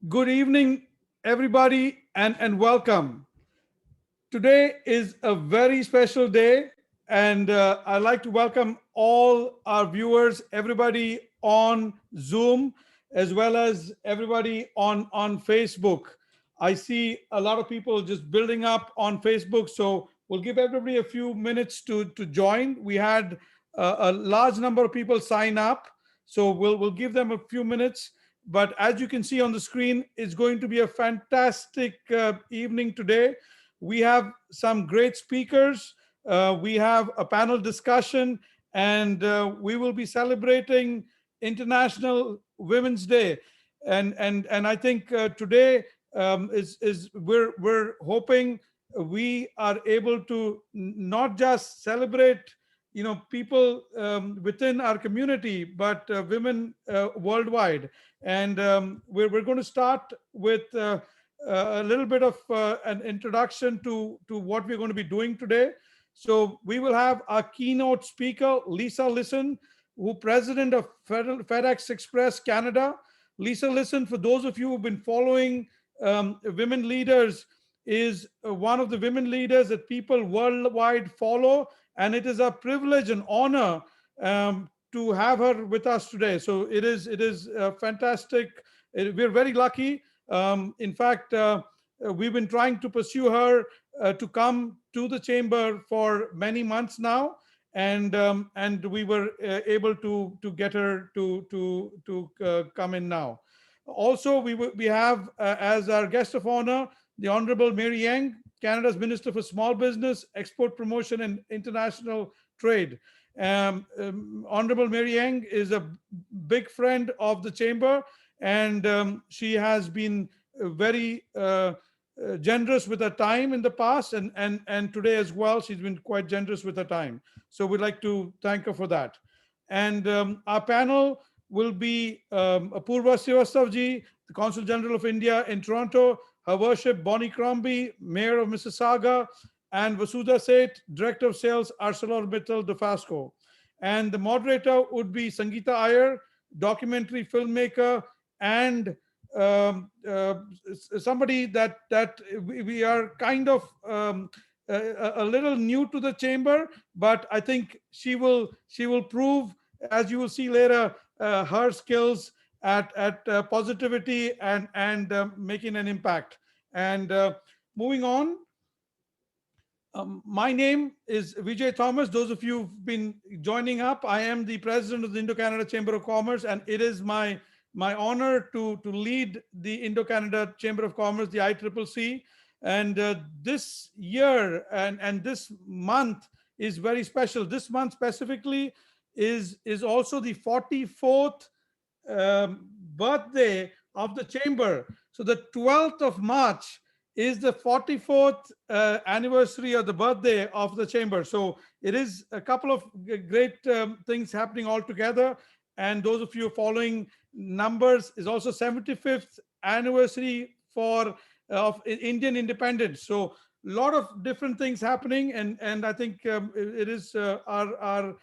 Good evening, everybody, and welcome. Today is a very special day, and I'd like to welcome all our viewers, everybody on Zoom, as well as everybody on Facebook. I see a lot of people just building up on Facebook, so we'll give everybody a few minutes to join. We had a large number of people sign up, so we'll give them a few minutes. But as you can see on the screen, it's going to be a fantastic evening today. We have some great speakers. We have a panel discussion, and we will be celebrating International Women's Day. And I think today is we're hoping we are able to not just celebrate people within our community, but women worldwide. And we're going to start with a little bit of an introduction to what we're going to be doing today. So we will have our keynote speaker, Lisson, who president of FedEx Express Canada. Lisson, for those of you who've been following women leaders, is one of the women leaders that people worldwide follow, and it is a privilege and honor to have her with us today. So it is fantastic. We're very lucky. In fact, we've been trying to pursue her to come to the chamber for many months now, and we were able to get her to come in now. Also, we have as our guest of honor the Honorable Mary Yang, Canada's Minister for Small Business, Export Promotion, and International Trade. Honorable Mary Yang is a big friend of the chamber, and she has been very generous with her time in the past, and today as well she's been quite generous with her time. So we'd like to thank her for that. And our panel will be Apurva Srivastava, the Consul General of India in Toronto, Her Worship Bonnie Crombie, Mayor of Mississauga, and Vasudha Seth, Director of Sales, ArcelorMittal Dofasco. And the moderator would be Sangeeta Iyer, documentary filmmaker, and somebody that we are kind of a little new to the chamber, but I think she will prove, as you will see later, her skills at positivity and making an impact. And moving on, my name is Vijay Thomas. Those of you who've been joining up, I am the president of the Indo-Canada Chamber of Commerce, and it is my honor to lead the Indo-Canada Chamber of Commerce, the ICCC. And this year and this month is very special. This month specifically is also the 44th birthday of the chamber. So the 12th of March is the 44th anniversary of the birthday of the chamber. So it is a couple of great things happening all together. And those of you following numbers, is also 75th anniversary for of Indian independence. So a lot of different things happening, and I think it is our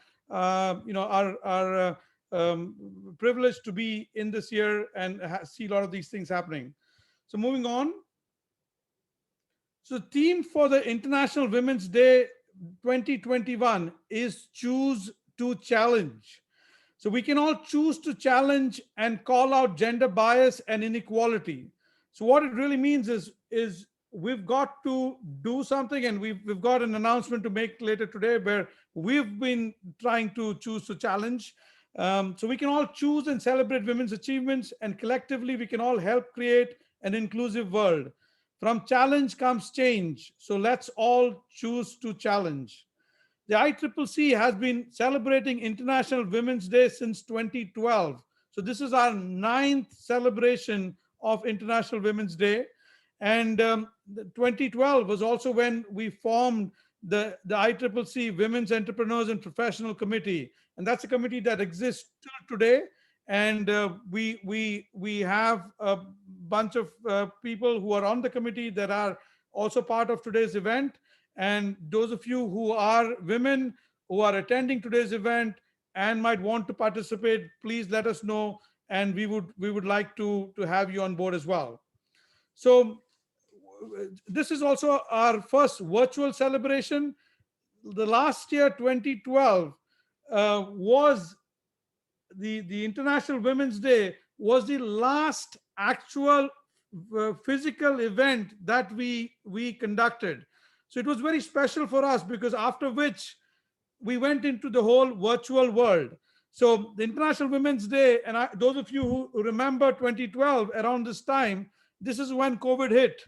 privilege to be in this year and see a lot of these things happening. So moving on. So the theme for the International Women's Day 2021 is choose to challenge. So we can all choose to challenge and call out gender bias and inequality. So what it really means is we've got to do something, and we've got an announcement to make later today where we've been trying to choose to challenge. So we can all choose and celebrate women's achievements, and collectively we can all help create an inclusive world. From challenge comes change. So let's all choose to challenge. The ICCC has been celebrating International Women's Day since 2012. So this is our 9th celebration of International Women's Day. And 2012 was also when we formed the ICCC Women's Entrepreneurs and Professional Committee. And that's a committee that exists till today. And we have a bunch of people who are on the committee that are also part of today's event. And those of you who are women who are attending today's event and might want to participate, please let us know, and we would like to have you on board as well. So this is also our first virtual celebration. The last year, 2012, was the International Women's Day was the last actual physical event that we conducted. So it was very special for us, because after which we went into the whole virtual world. So the International Women's Day, and those of you who remember 2012, around this time, this is when COVID hit.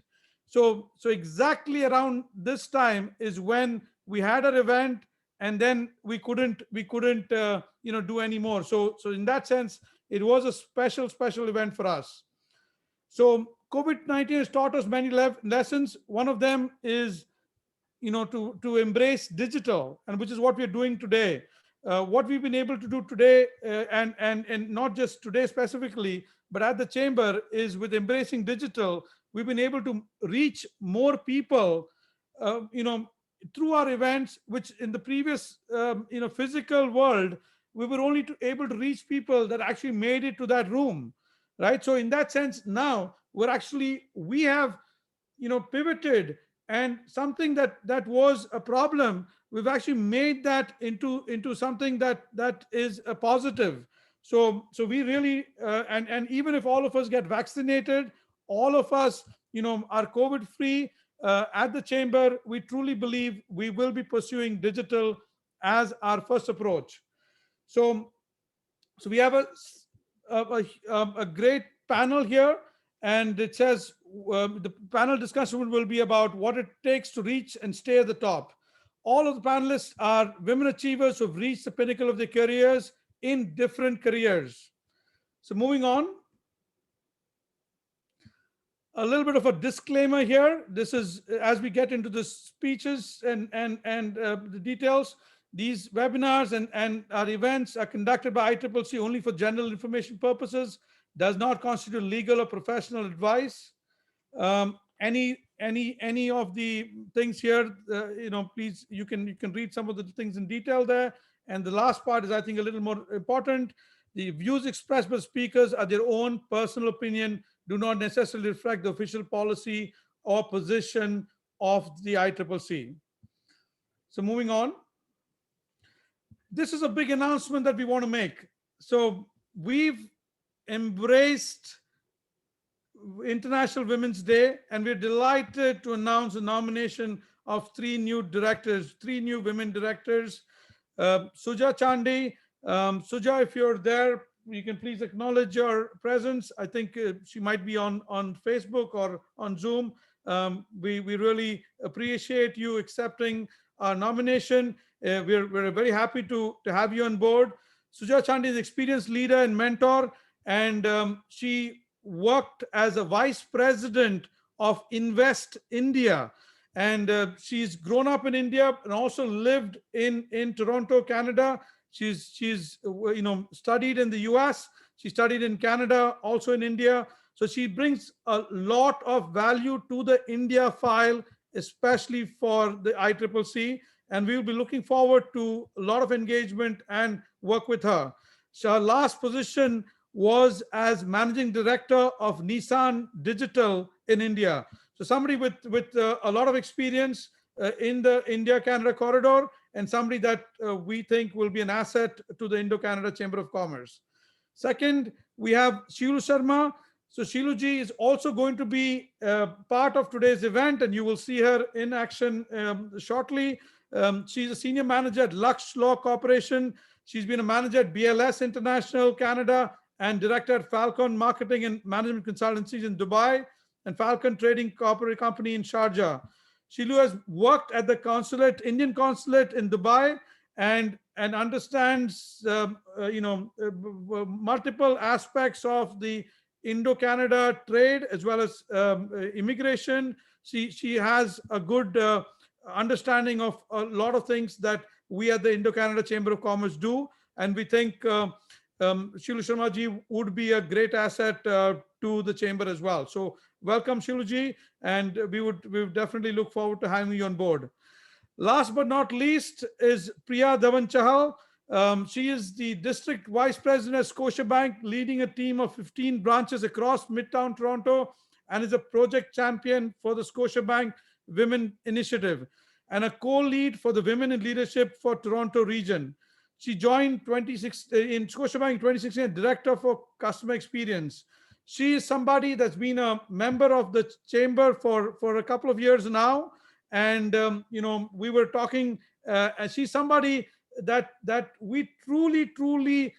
So exactly around this time is when we had an event, and then we couldn't do any more. So in that sense, it was a special event for us. So COVID-19 has taught us many lessons. One of them is to embrace digital, and which is what we're doing today. What we've been able to do today, and not just today specifically, but at the chamber, is with embracing digital, we've been able to reach more people through our events, which in the previous physical world, we were only able to reach people that actually made it to that room, right? So in that sense, now we have pivoted, and something that was a problem, we've actually made that into something that is a positive. So we really, and even if all of us get vaccinated, all of us are COVID free, at the chamber, we truly believe we will be pursuing digital as our first approach. So so we have a great panel here, and it says, the panel discussion will be about what it takes to reach and stay at the top. All of the panelists are women achievers who've reached the pinnacle of their careers in different careers. So moving on, a little bit of a disclaimer here. This is as we get into the speeches and the details. These webinars and our events are conducted by ICCC only for general information purposes, does not constitute legal or professional advice. Any of the things here, please, you can read some of the things in detail there. And the last part is, I think, a little more important. The views expressed by speakers are their own personal opinion, do not necessarily reflect the official policy or position of the ICCC. So moving on. This is a big announcement that we want to make. So we've embraced International Women's Day, and we're delighted to announce the nomination of three new women directors. Suja Chandy. Suja, if you're there, you can please acknowledge your presence. I think she might be on Facebook or on Zoom. We really appreciate you accepting our nomination. We're very happy to have you on board. Suja Chandy is an experienced leader and mentor, and she worked as a vice president of Invest India. And she's grown up in India and also lived in Toronto, Canada. She's studied in the US. She studied in Canada, also in India. So she brings a lot of value to the India file, especially for the ICCC. And we will be looking forward to a lot of engagement and work with her. So her last position was as managing director of Nissan Digital in India. So somebody with a lot of experience in the India-Canada corridor, and somebody that we think will be an asset to the Indo-Canada Chamber of Commerce. Second, we have Shilu Sharma. So Shilu ji is also going to be part of today's event, and you will see her in action shortly. She's a senior manager at Lux Law Corporation. She's been a manager at BLS International Canada and director at Falcon Marketing and Management Consultancies in Dubai and Falcon Trading Corporate Company in Sharjah. Shilu has worked at the Indian consulate in Dubai, and understands multiple aspects of the Indo-Canada trade as well as immigration. She has a good understanding of a lot of things that we at the Indo-Canada Chamber of Commerce do, and we think Shilu Sharma ji would be a great asset to the chamber as well. So welcome, Shilu ji, and we would definitely look forward to having you on board. Last but not least is Priya Dhawan Chahal. She is the district vice president at Scotiabank, leading a team of 15 branches across Midtown Toronto, and is a project champion for the Scotiabank Women Initiative and a co-lead for the Women in Leadership for Toronto region. She joined in Scotiabank 2016 as Director for Customer Experience. She is somebody that's been a member of the chamber for a couple of years now. And, we were talking, and she's somebody that we truly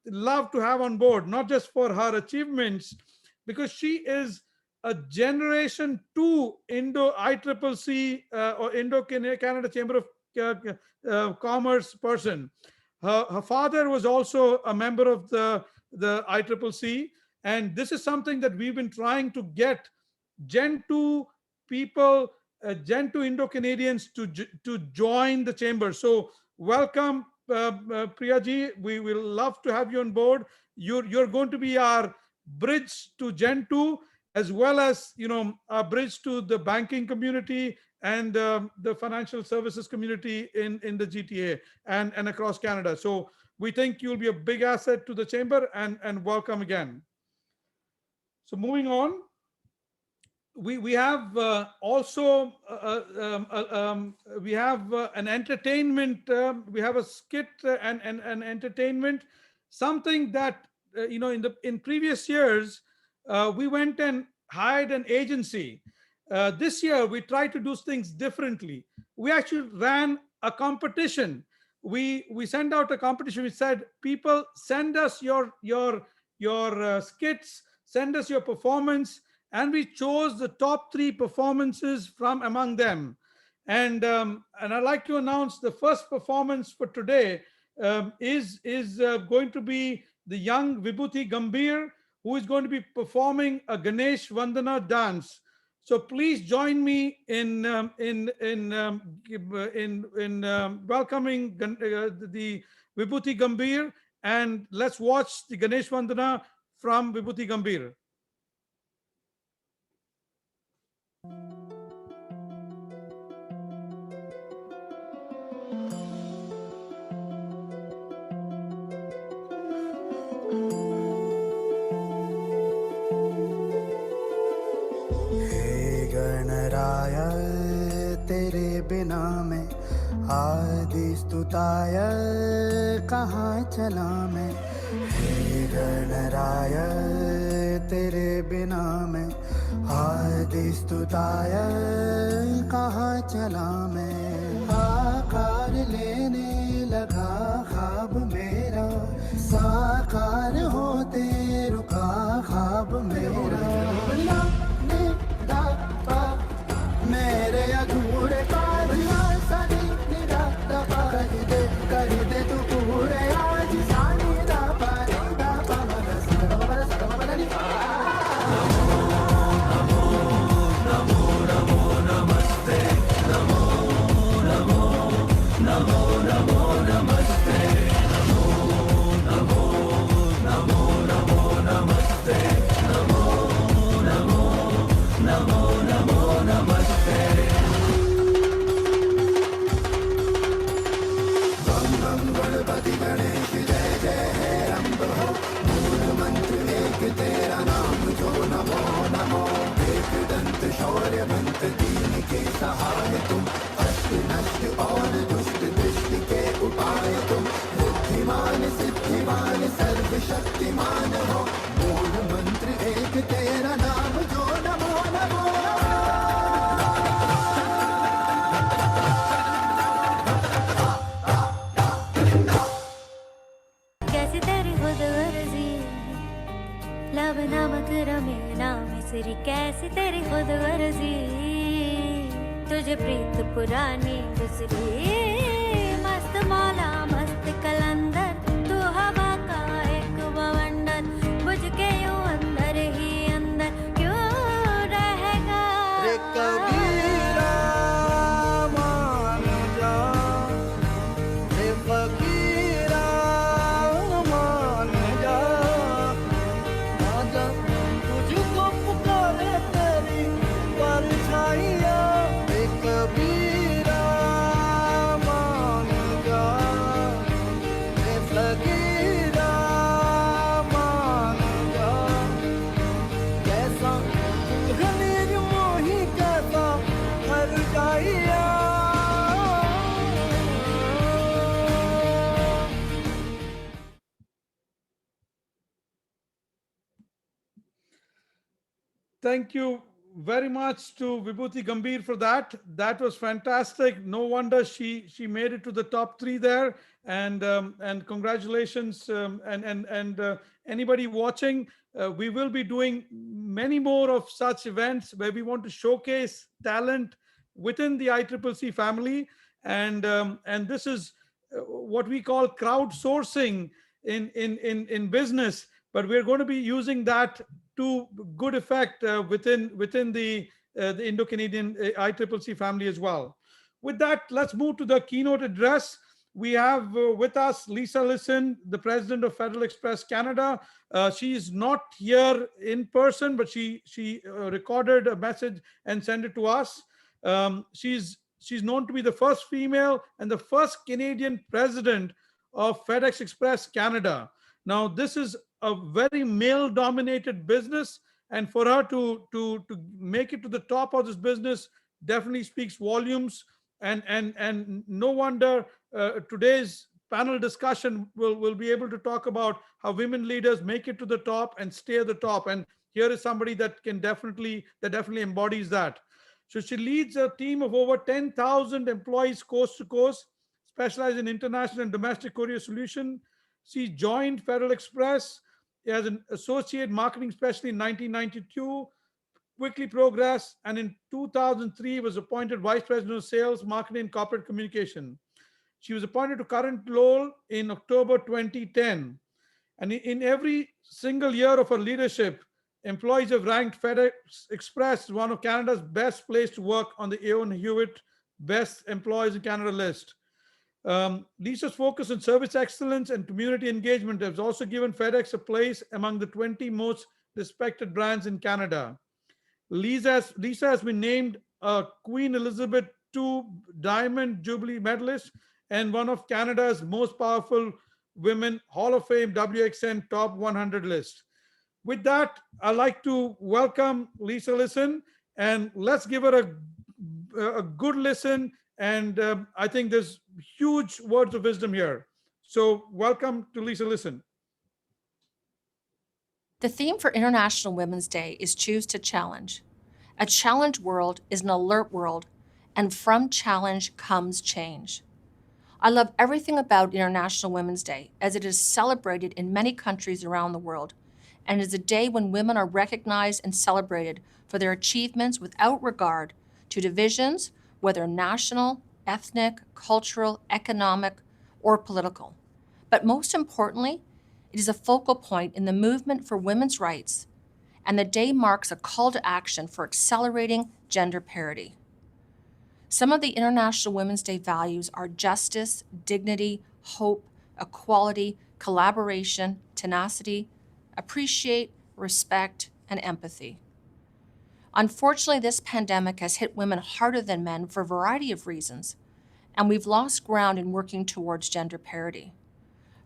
love to have on board, not just for her achievements, because she is a generation two ICCC or Indo-Canada Chamber of Commerce person. Her father was also a member of the ICCC, and this is something that we've been trying to get Gen 2 people, Gen 2 Indo-Canadians to join the chamber. So welcome, Priyaji. We will love to have you on board. You're going to be our bridge to Gen 2, as well as a bridge to the banking community and the financial services community in the GTA and across Canada. So we think you'll be a big asset to the chamber, and welcome again. So moving on, we have also we have an entertainment. We have a skit and entertainment, something that in previous years we went and hired an agency. This year we tried to do things differently. We actually ran a competition. We sent out a competition. We said, people, send us your skits, send us your performance, and we chose the top 3 performances from among them. And I'd like to announce the first performance for today is going to be the young Vibhuti Gambhir, who is going to be performing a Ganesh Vandana dance. So please join me in welcoming the Vibhuti Gambhir, and let's watch the Ganesh Vandana from Vibhuti Gambhir. तेरे बिना मैं आदि स्तुताय कहाँ चला मैं। हे गणराय तेरे बिना मैं आदि स्तुताय कहाँ चला मैं। आकार लेने लगा ख्वाब मेरा, साकार होते रुका ख्वाब मेरा। मेरे अधूरे कार्य सदी निरा दबा कर दे तू पूरे आज सानी दा पानी दा पामन server server Nipah. Namo Namo Namo नमस्ते, नमो नमो नमो नमो नमस्ते, नमो नमो नमो नमो नमस्ते, नमो नमो नमो नमो नमस्ते। बम बम गणपति गणेश जय जय है अम्ब हो, मूल मंत्र एक तेरा नाम जो नमो नमो। एक दंत शौर्यवंत दीन के सहाय तुम, अष्ट नष्ट और दुष्ट दृष्टि के उपाय तुम। बुद्धिमान सिद्धिमान सर्वशक्तिमान हो, मूल मंत्र एक तेरा नाम जो नमो नमो। लब नमक रमे नाम सिरी कैसी तेरी खुद गर्जी, तुझे प्रीत पुरानी गुजरी। मस्त मौला मस्त कलंदर, तू हवा का एक बवंडर, बुझ के यूं अंदर ही अंदर क्यों रहेगा। रे कबीरा मान जा, रे फकीरा मान जा, आजा तुझको पुकारे तेरी परछाइयाँ। रे कबीरा मान जा, Thank you very much to Vibhuti Gambhir for that. That was fantastic. No wonder she made it to the top three there. And congratulations. And anybody watching, we will be doing many more of such events where we want to showcase talent within the ICCC family. And this is what we call crowdsourcing in business, but we're going to be using that to good effect within the Indo-Canadian ICCC family as well. With that, let's move to the keynote address. We have with us Lisa Lisson, the president of FedEx Express Canada. She is not here in person, but she recorded a message and sent it to us. She's known to be the first female and the first Canadian president of FedEx Express Canada. Now, this is a very male-dominated business, and for her to make it to the top of this business definitely speaks volumes. And no wonder today's panel discussion will be able to talk about how women leaders make it to the top and stay at the top. And here is somebody that definitely embodies that. So she leads a team of over 10,000 employees coast to coast, specialized in international and domestic courier solution. She joined Federal Express as an associate marketing specialist in 1992, quickly progressed, and in 2003 was appointed vice president of sales, marketing, and corporate communication. She was appointed to current role in October 2010. And in every single year of her leadership, employees have ranked FedEx Express as one of Canada's best place to work on the Aon Hewitt Best Employees in Canada list. Lisa's focus on service excellence and community engagement has also given FedEx a place among the 20 most respected brands in Canada. Lisa has been named a Queen Elizabeth II Diamond Jubilee medalist and one of Canada's most powerful women Hall of Fame WXN Top 100 list. With that, I'd like to welcome Lisa Lisson, and let's give her a good listen. And I think there's huge words of wisdom here. So welcome to Lisa Lisson. The theme for International Women's Day is Choose to Challenge. A challenge world is an alert world, and from challenge comes change. I love everything about International Women's Day, as it is celebrated in many countries around the world, and is a day when women are recognized and celebrated for their achievements without regard to divisions, whether national, ethnic, cultural, economic, or political. But most importantly, it is a focal point in the movement for women's rights, and the day marks a call to action for accelerating gender parity. Some of the International Women's Day values are justice, dignity, hope, equality, collaboration, tenacity, appreciate, respect, and empathy. Unfortunately, this pandemic has hit women harder than men for a variety of reasons, and we've lost ground in working towards gender parity.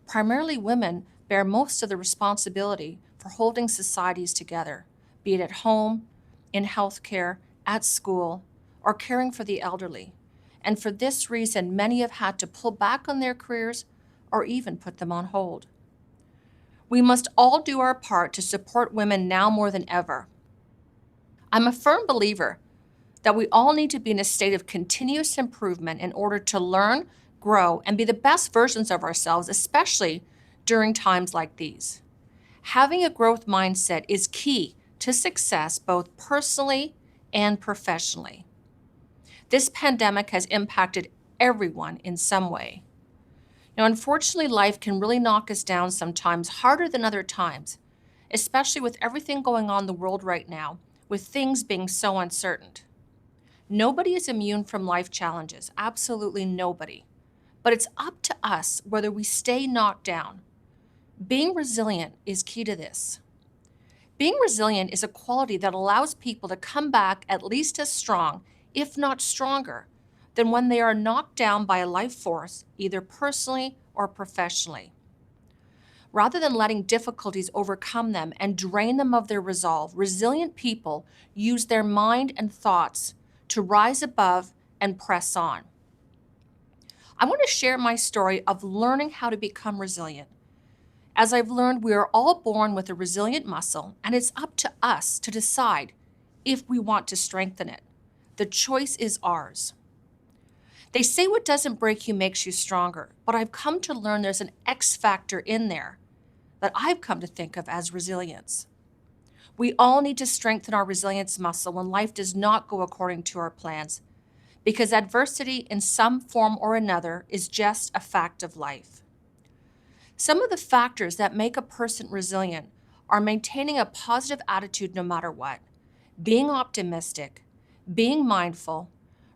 Primarily, women bear most of the responsibility for holding societies together, be it at home, in healthcare, at school, or caring for the elderly. And for this reason, many have had to pull back on their careers or even put them on hold. We must all do our part to support women now more than ever. I'm a firm believer that we all need to be in a state of continuous improvement in order to learn, grow, and be the best versions of ourselves, especially during times like these. Having a growth mindset is key to success both personally and professionally. This pandemic has impacted everyone in some way. Now, unfortunately, life can really knock us down sometimes harder than other times, especially with everything going on in the world right now, with things being so uncertain. Nobody is immune from life challenges, absolutely nobody. But it's up to us whether we stay knocked down. Being resilient is key to this. Being resilient is a quality that allows people to come back at least as strong, if not stronger, than when they are knocked down by a life force, either personally or professionally. Rather than letting difficulties overcome them and drain them of their resolve, resilient people use their mind and thoughts to rise above and press on. I want to share my story of learning how to become resilient. As I've learned, we are all born with a resilient muscle, and it's up to us to decide if we want to strengthen it. The choice is ours. They say what doesn't break you makes you stronger, but I've come to learn there's an X factor in there that I've come to think of as resilience. We all need to strengthen our resilience muscle when life does not go according to our plans, because adversity in some form or another is just a fact of life. Some of the factors that make a person resilient are maintaining a positive attitude no matter what, being optimistic, being mindful,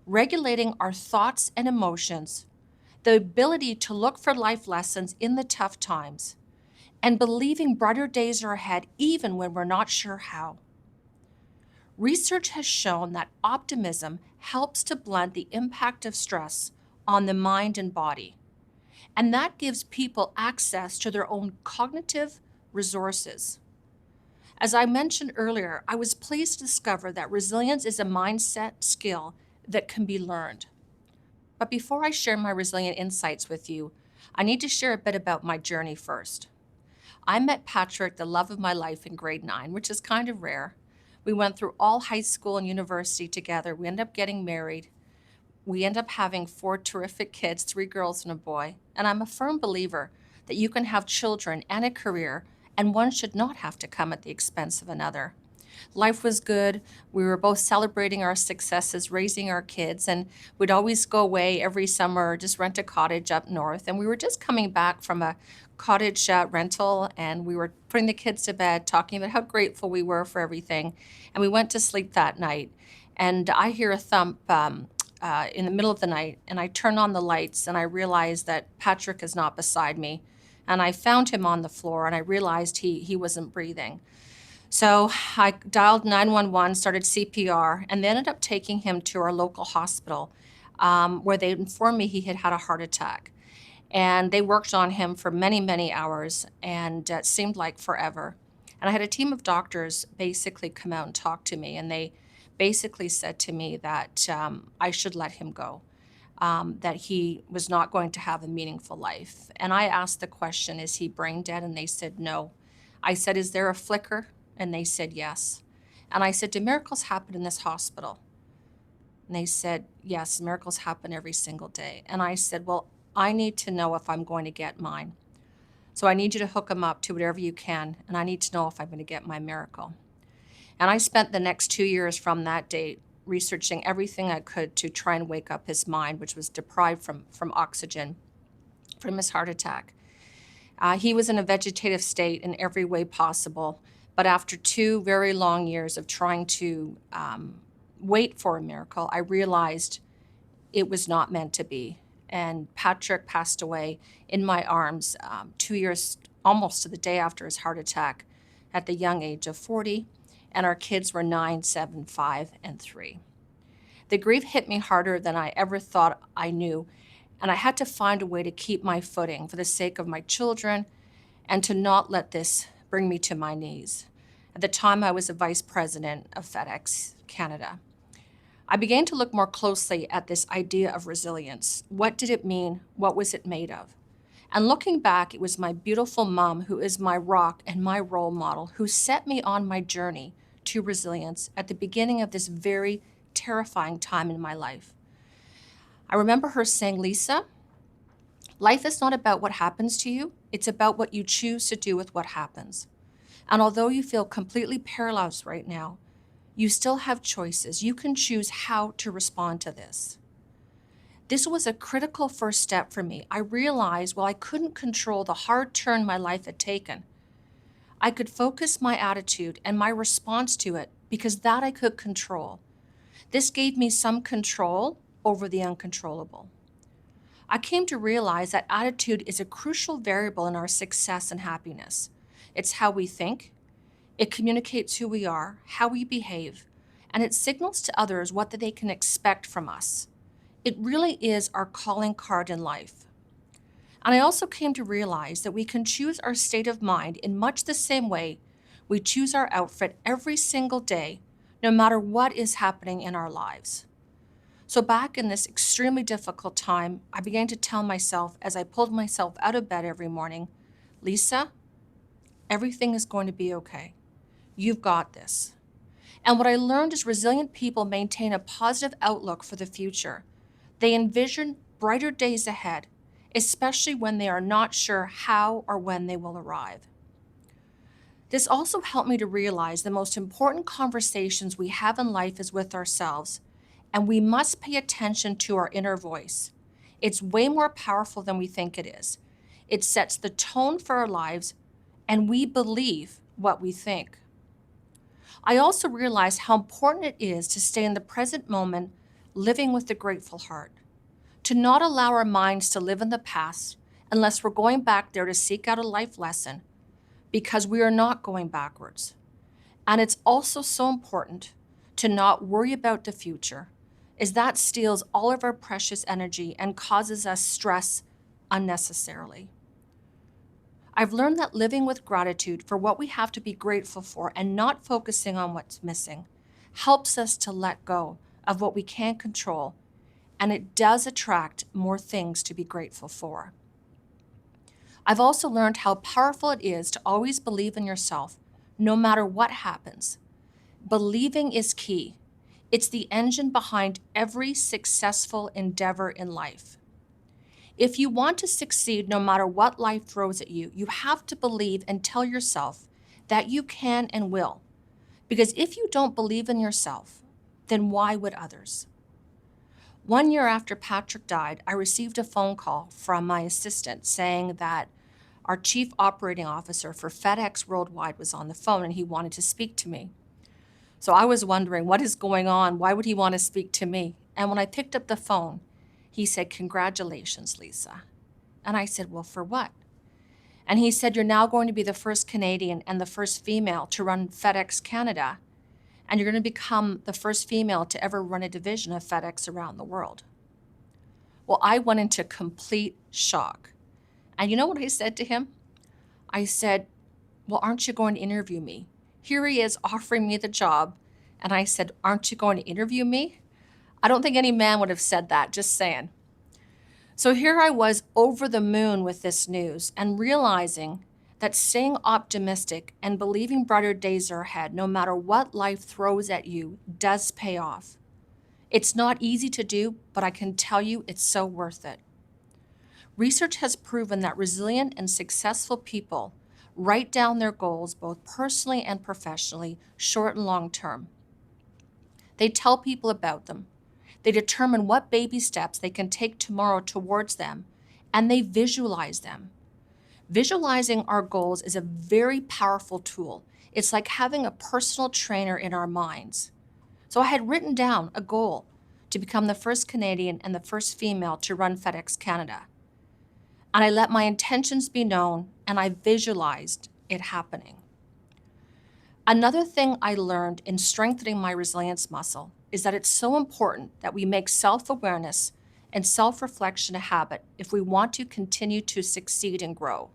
regulating our thoughts and emotions, the ability to look for life lessons in the tough times, and believing brighter days are ahead even when we're not sure how. Research has shown that optimism helps to blunt the impact of stress on the mind and body, and that gives people access to their own cognitive resources. As I mentioned earlier, I was pleased to discover that resilience is a mindset skill that can be learned. But before I share my resilient insights with you, I need to share a bit about my journey first. I met Patrick, the love of my life, in grade 9, which is kind of rare. We went through all high school and university together. We ended up getting married. We ended up having 4 terrific kids, 3 girls and a boy. And I'm a firm believer that you can have children and a career, and one should not have to come at the expense of another. Life was good. We were both celebrating our successes, raising our kids, and we'd always go away every summer, just rent a cottage up north. And we were just coming back from a cottage rental, and we were putting the kids to bed, talking about how grateful we were for everything. And we went to sleep that night, and I hear a thump in the middle of the night, and I turn on the lights, and I realize that Patrick is not beside me. And I found him on the floor, and I realized he wasn't breathing. So I dialed 911, started CPR, and they ended up taking him to our local hospital, where they informed me he had had a heart attack. And they worked on him for many, many hours, and it seemed like forever. And I had a team of doctors basically come out and talk to me, and they basically said to me that I should let him go, that he was not going to have a meaningful life. And I asked the question, is he brain dead? And they said no. I said, is there a flicker? And they said yes. And I said, do miracles happen in this hospital? And they said, yes, miracles happen every single day. And I said, well, I need to know if I'm going to get mine. So I need you to hook him up to whatever you can, and I need to know if I'm going to get my miracle. And I spent the next 2 years from that date researching everything I could to try and wake up his mind, which was deprived from oxygen from his heart attack. He was in a vegetative state in every way possible, but after 2 very long years of trying to wait for a miracle, I realized it was not meant to be. And Patrick passed away in my arms 2 years, almost to the day after his heart attack, at the young age of 40, and our kids were 9, 7, 5, and 3. The grief hit me harder than I ever thought I knew, and I had to find a way to keep my footing for the sake of my children and to not let this bring me to my knees. At the time, I was a vice president of FedEx Canada. I began to look more closely at this idea of resilience. What did it mean? What was it made of? And looking back, it was my beautiful mom, who is my rock and my role model, who set me on my journey to resilience at the beginning of this very terrifying time in my life. I remember her saying, Lisa, life is not about what happens to you. It's about what you choose to do with what happens. And although you feel completely paralyzed right now, you still have choices. You can choose how to respond to this. This was a critical first step for me. I realized while I couldn't control the hard turn my life had taken, I could focus my attitude and my response to it because that I could control. This gave me some control over the uncontrollable. I came to realize that attitude is a crucial variable in our success and happiness. It's how we think, it communicates who we are, how we behave, and it signals to others what they can expect from us. It really is our calling card in life. And I also came to realize that we can choose our state of mind in much the same way we choose our outfit every single day, no matter what is happening in our lives. So back in this extremely difficult time, I began to tell myself as I pulled myself out of bed every morning, Lisa, everything is going to be okay. You've got this. And what I learned is resilient people maintain a positive outlook for the future. They envision brighter days ahead, especially when they are not sure how or when they will arrive. This also helped me to realize the most important conversations we have in life is with ourselves, and we must pay attention to our inner voice. It's way more powerful than we think it is. It sets the tone for our lives, and we believe what we think. I also realized how important it is to stay in the present moment, living with a grateful heart, to not allow our minds to live in the past unless we're going back there to seek out a life lesson, because we are not going backwards. And it's also so important to not worry about the future, as that steals all of our precious energy and causes us stress unnecessarily. I've learned that living with gratitude for what we have to be grateful for and not focusing on what's missing helps us to let go of what we can't control, and it does attract more things to be grateful for. I've also learned how powerful it is to always believe in yourself, no matter what happens. Believing is key. It's the engine behind every successful endeavor in life. If you want to succeed no matter what life throws at you, you have to believe and tell yourself that you can and will. Because if you don't believe in yourself, then why would others? 1 year after Patrick died, I received a phone call from my assistant saying that our chief operating officer for FedEx Worldwide was on the phone and he wanted to speak to me. So I was wondering, what is going on? Why would he want to speak to me? And when I picked up the phone, he said, "Congratulations, Lisa." And I said, "Well, for what?" And he said, "You're now going to be the first Canadian and the first female to run FedEx Canada, and you're going to become the first female to ever run a division of FedEx around the world." Well, I went into complete shock. And you know what I said to him? I said, "Well, aren't you going to interview me?" Here he is offering me the job. And I said, "Aren't you going to interview me?" I don't think any man would have said that, just saying. So here I was over the moon with this news and realizing that staying optimistic and believing brighter days are ahead, no matter what life throws at you, does pay off. It's not easy to do, but I can tell you it's so worth it. Research has proven that resilient and successful people write down their goals both personally and professionally, short and long term. They tell people about them. They determine what baby steps they can take tomorrow towards them, and they visualize them. Visualizing our goals is a very powerful tool. It's like having a personal trainer in our minds. So I had written down a goal to become the first Canadian and the first female to run FedEx Canada. And I let my intentions be known, and I visualized it happening. Another thing I learned in strengthening my resilience muscle is that it's so important that we make self-awareness and self-reflection a habit if we want to continue to succeed and grow.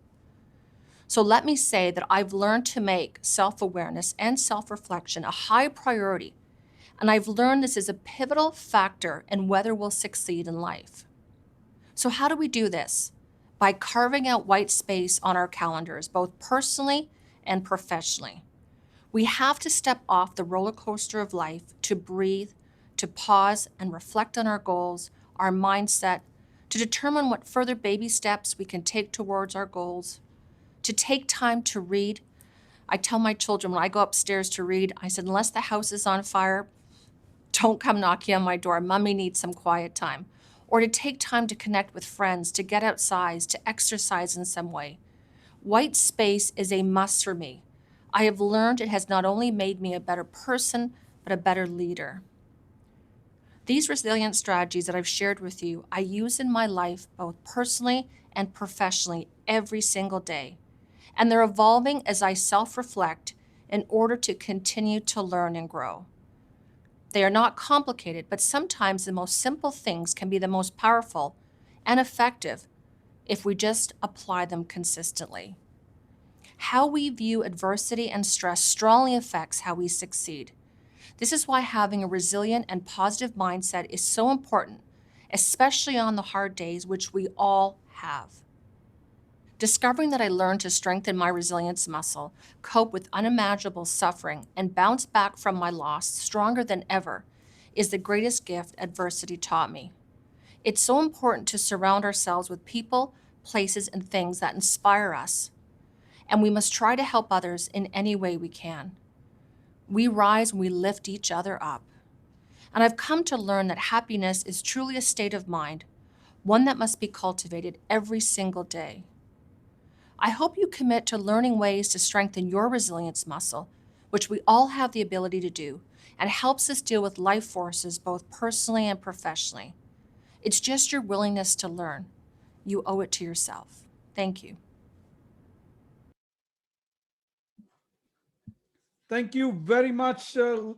So let me say that I've learned to make self-awareness and self-reflection a high priority, and I've learned this is a pivotal factor in whether we'll succeed in life. So how do we do this? By carving out white space on our calendars, both personally and professionally. We have to step off the roller coaster of life to breathe, to pause and reflect on our goals, our mindset, to determine what further baby steps we can take towards our goals, to take time to read. I tell my children when I go upstairs to read, I said, unless the house is on fire, don't come knocking on my door. Mommy needs some quiet time. Or to take time to connect with friends, to get outside, to exercise in some way. White space is a must for me. I have learned it has not only made me a better person, but a better leader. These resilient strategies that I've shared with you, I use in my life both personally and professionally every single day. And they're evolving as I self-reflect in order to continue to learn and grow. They are not complicated, but sometimes the most simple things can be the most powerful and effective if we just apply them consistently. How we view adversity and stress strongly affects how we succeed. This is why having a resilient and positive mindset is so important, especially on the hard days, which we all have. Discovering that I learned to strengthen my resilience muscle, cope with unimaginable suffering, and bounce back from my loss stronger than ever is the greatest gift adversity taught me. It's so important to surround ourselves with people, places, and things that inspire us, and we must try to help others in any way we can. We rise when we lift each other up. And I've come to learn that happiness is truly a state of mind, one that must be cultivated every single day. I hope you commit to learning ways to strengthen your resilience muscle, which we all have the ability to do, and helps us deal with life forces both personally and professionally. It's just your willingness to learn. You owe it to yourself. Thank you. Thank you very much,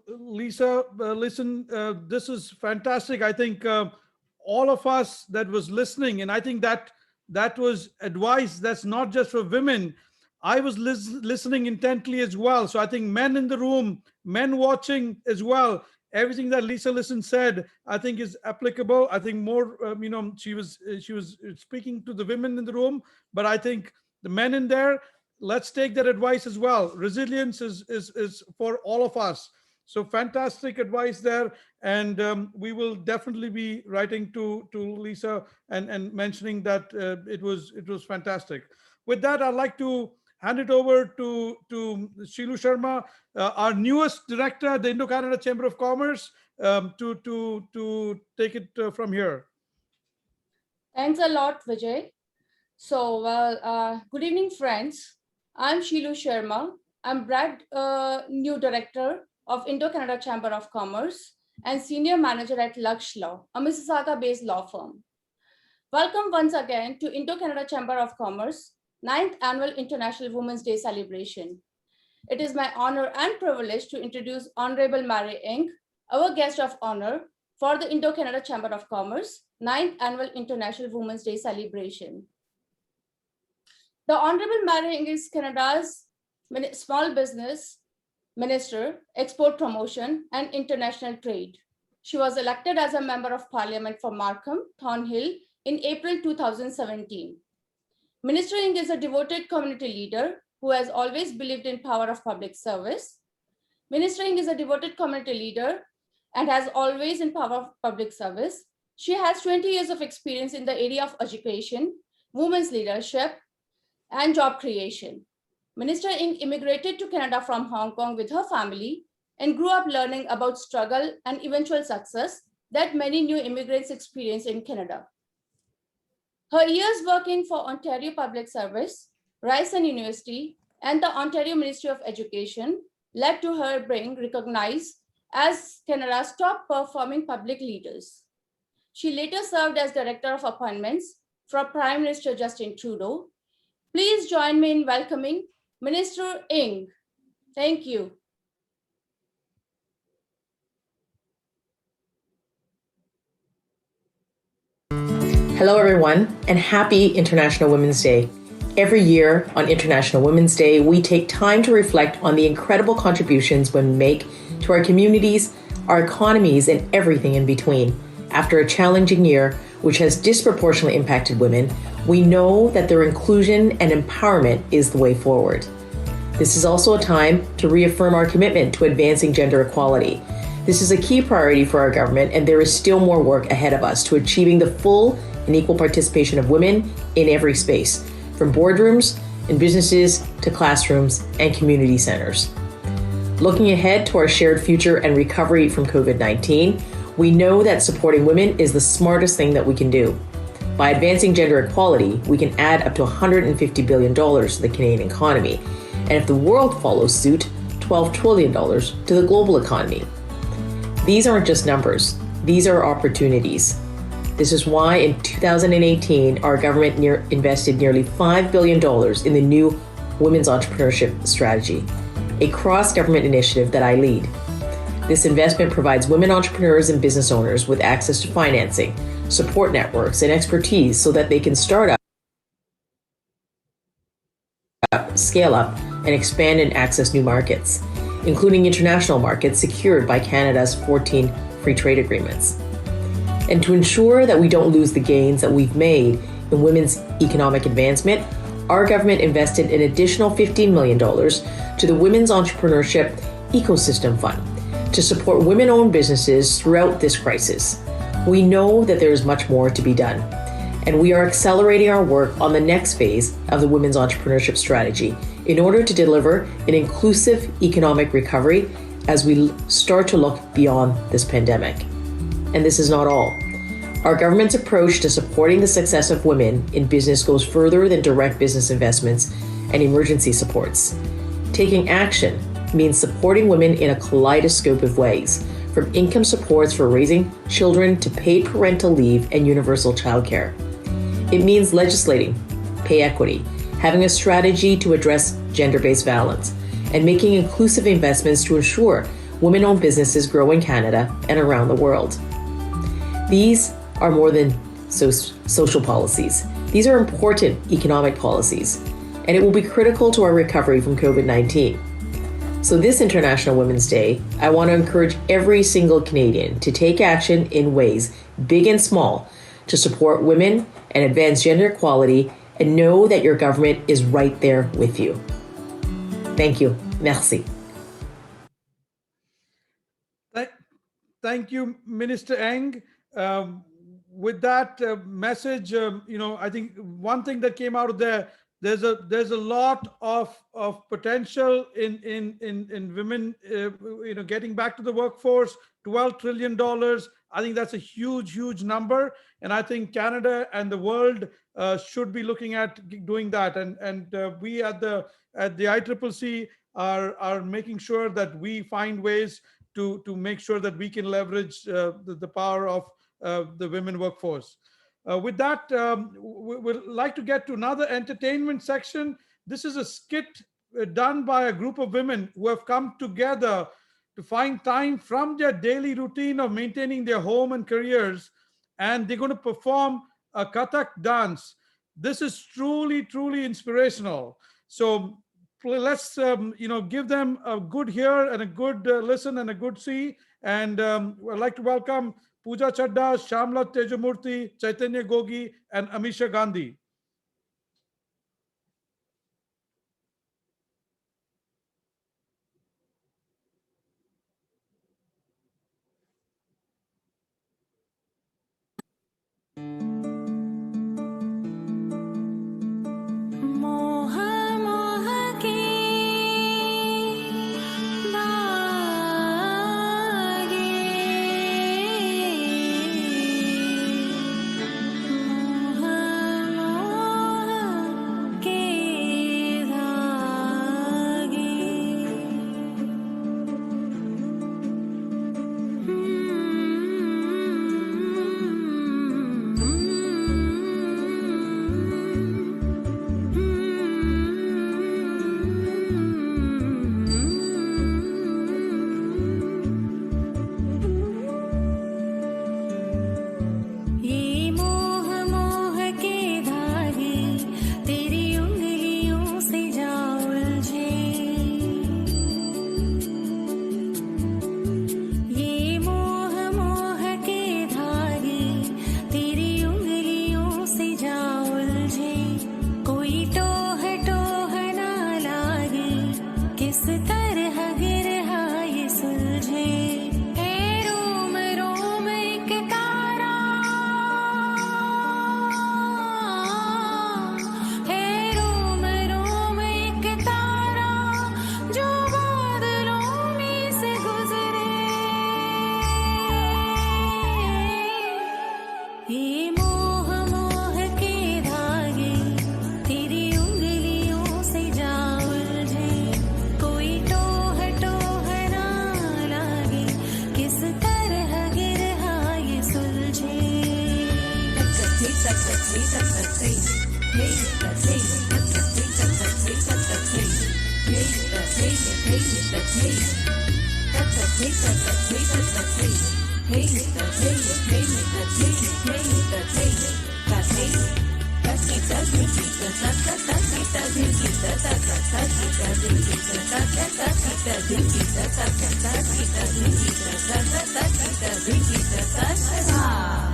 Lisa. Listen, this is fantastic. I think all of us that was listening, and I think that was advice that's not just for women. I was listening intently as well. So I think men in the room, men watching as well, everything that Lisa Lisson said, I think is applicable. I think more, she was speaking to the women in the room, but I think the men in there, let's take that advice as well. Resilience is for all of us. So fantastic advice there. And we will definitely be writing to Lisa and mentioning that it was fantastic. With that, I'd like to hand it over to Shilu Sharma, our newest director at the Indo-Canada Chamber of Commerce, to take it from here. Thanks a lot, Vijay. So, good evening, friends. I'm Shilu Sharma. I'm brand new director of Indo-Canada Chamber of Commerce and senior manager at Lux Law, a Mississauga-based law firm. Welcome once again to Indo-Canada Chamber of Commerce 9th Annual International Women's Day celebration. It is my honor and privilege to introduce Honorable Mary Ng, our guest of honor for the Indo-Canada Chamber of Commerce 9th Annual International Women's Day celebration. The Honorable Mary Ng is Canada's Small Business Minister, Export Promotion and International Trade. She was elected as a Member of Parliament for Markham, Thornhill in April 2017. Minister Ng is a devoted community leader who has always believed in power of public service. Minister Ng is a devoted community leader and has always in power of public service. She has 20 years of experience in the area of education, women's leadership, and job creation. Minister Ng immigrated to Canada from Hong Kong with her family and grew up learning about struggle and eventual success that many new immigrants experience in Canada. Her years working for Ontario Public Service, Ryerson University, and the Ontario Ministry of Education led to her being recognized as Canada's top performing public leaders. She later served as Director of Appointments for Prime Minister Justin Trudeau. Please join me in welcoming Minister Ng. Thank you. Hello, everyone, and happy International Women's Day. Every year on International Women's Day, we take time to reflect on the incredible contributions women make to our communities, our economies, and everything in between. After a challenging year, which has disproportionately impacted women, we know that their inclusion and empowerment is the way forward. This is also a time to reaffirm our commitment to advancing gender equality. This is a key priority for our government, and there is still more work ahead of us to achieving the full and equal participation of women in every space, from boardrooms and businesses to classrooms and community centers. Looking ahead to our shared future and recovery from COVID-19, we know that supporting women is the smartest thing that we can do. By advancing gender equality, we can add up to $150 billion to the Canadian economy, and if the world follows suit, $12 trillion to the global economy. These aren't just numbers, these are opportunities. This is why in 2018, our government invested nearly $5 billion in the new Women's Entrepreneurship Strategy, a cross-government initiative that I lead. This investment provides women entrepreneurs and business owners with access to financing, support networks, and expertise so that they can start up, scale up, and expand and access new markets, including international markets secured by Canada's 14 free trade agreements. And to ensure that we don't lose the gains that we've made in women's economic advancement, our government invested an additional $15 million to the Women's Entrepreneurship Ecosystem Fund to support women-owned businesses throughout this crisis. We know that there is much more to be done, and we are accelerating our work on the next phase of the Women's Entrepreneurship Strategy in order to deliver an inclusive economic recovery as we start to look beyond this pandemic. And this is not all. Our government's approach to supporting the success of women in business goes further than direct business investments and emergency supports. Taking action means supporting women in a kaleidoscope of ways, from income supports for raising children to paid parental leave and universal childcare. It means legislating pay equity, having a strategy to address gender-based violence, and making inclusive investments to ensure women-owned businesses grow in Canada and around the world. These are more than social policies. These are important economic policies, and it will be critical to our recovery from COVID-19. So this International Women's Day, I want to encourage every single Canadian to take action in ways, big and small, to support women and advance gender equality, and know that your government is right there with you. Thank you. Merci. Thank you, Minister Eng. With that message, I think one thing that came out of there's a lot of potential in women, getting back to the workforce. $12 trillion. I think that's a huge number, and I think Canada and the world should be looking at doing that. And we at the ICCC are making sure that we find ways to make sure that we can leverage the power of the women workforce. With that, we'd like to get to another entertainment section. This is a skit done by a group of women who have come together to find time from their daily routine of maintaining their home and careers, and they're going to perform a Kathak dance. This is truly inspirational. So let's give them a good hear and a good listen and a good see. And I'd like to welcome Pooja Chadda, Shamla Tejamurthy, Chaitanya Gogi, and Amisha Gandhi.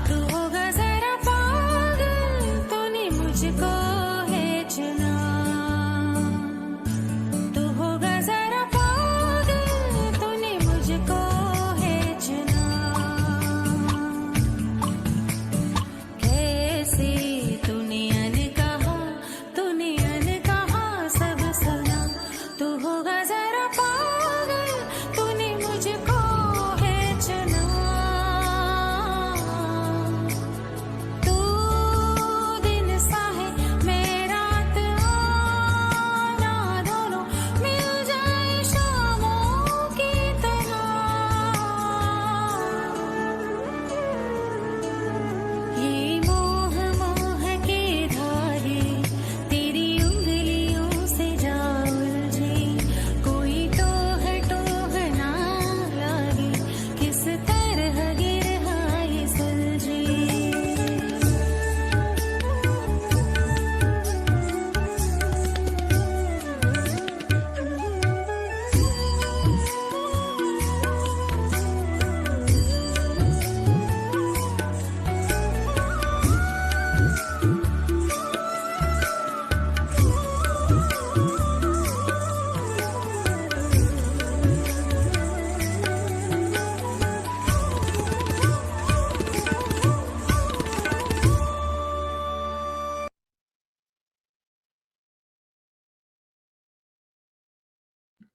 तू होगा जरा पागल तूने मुझको है चुना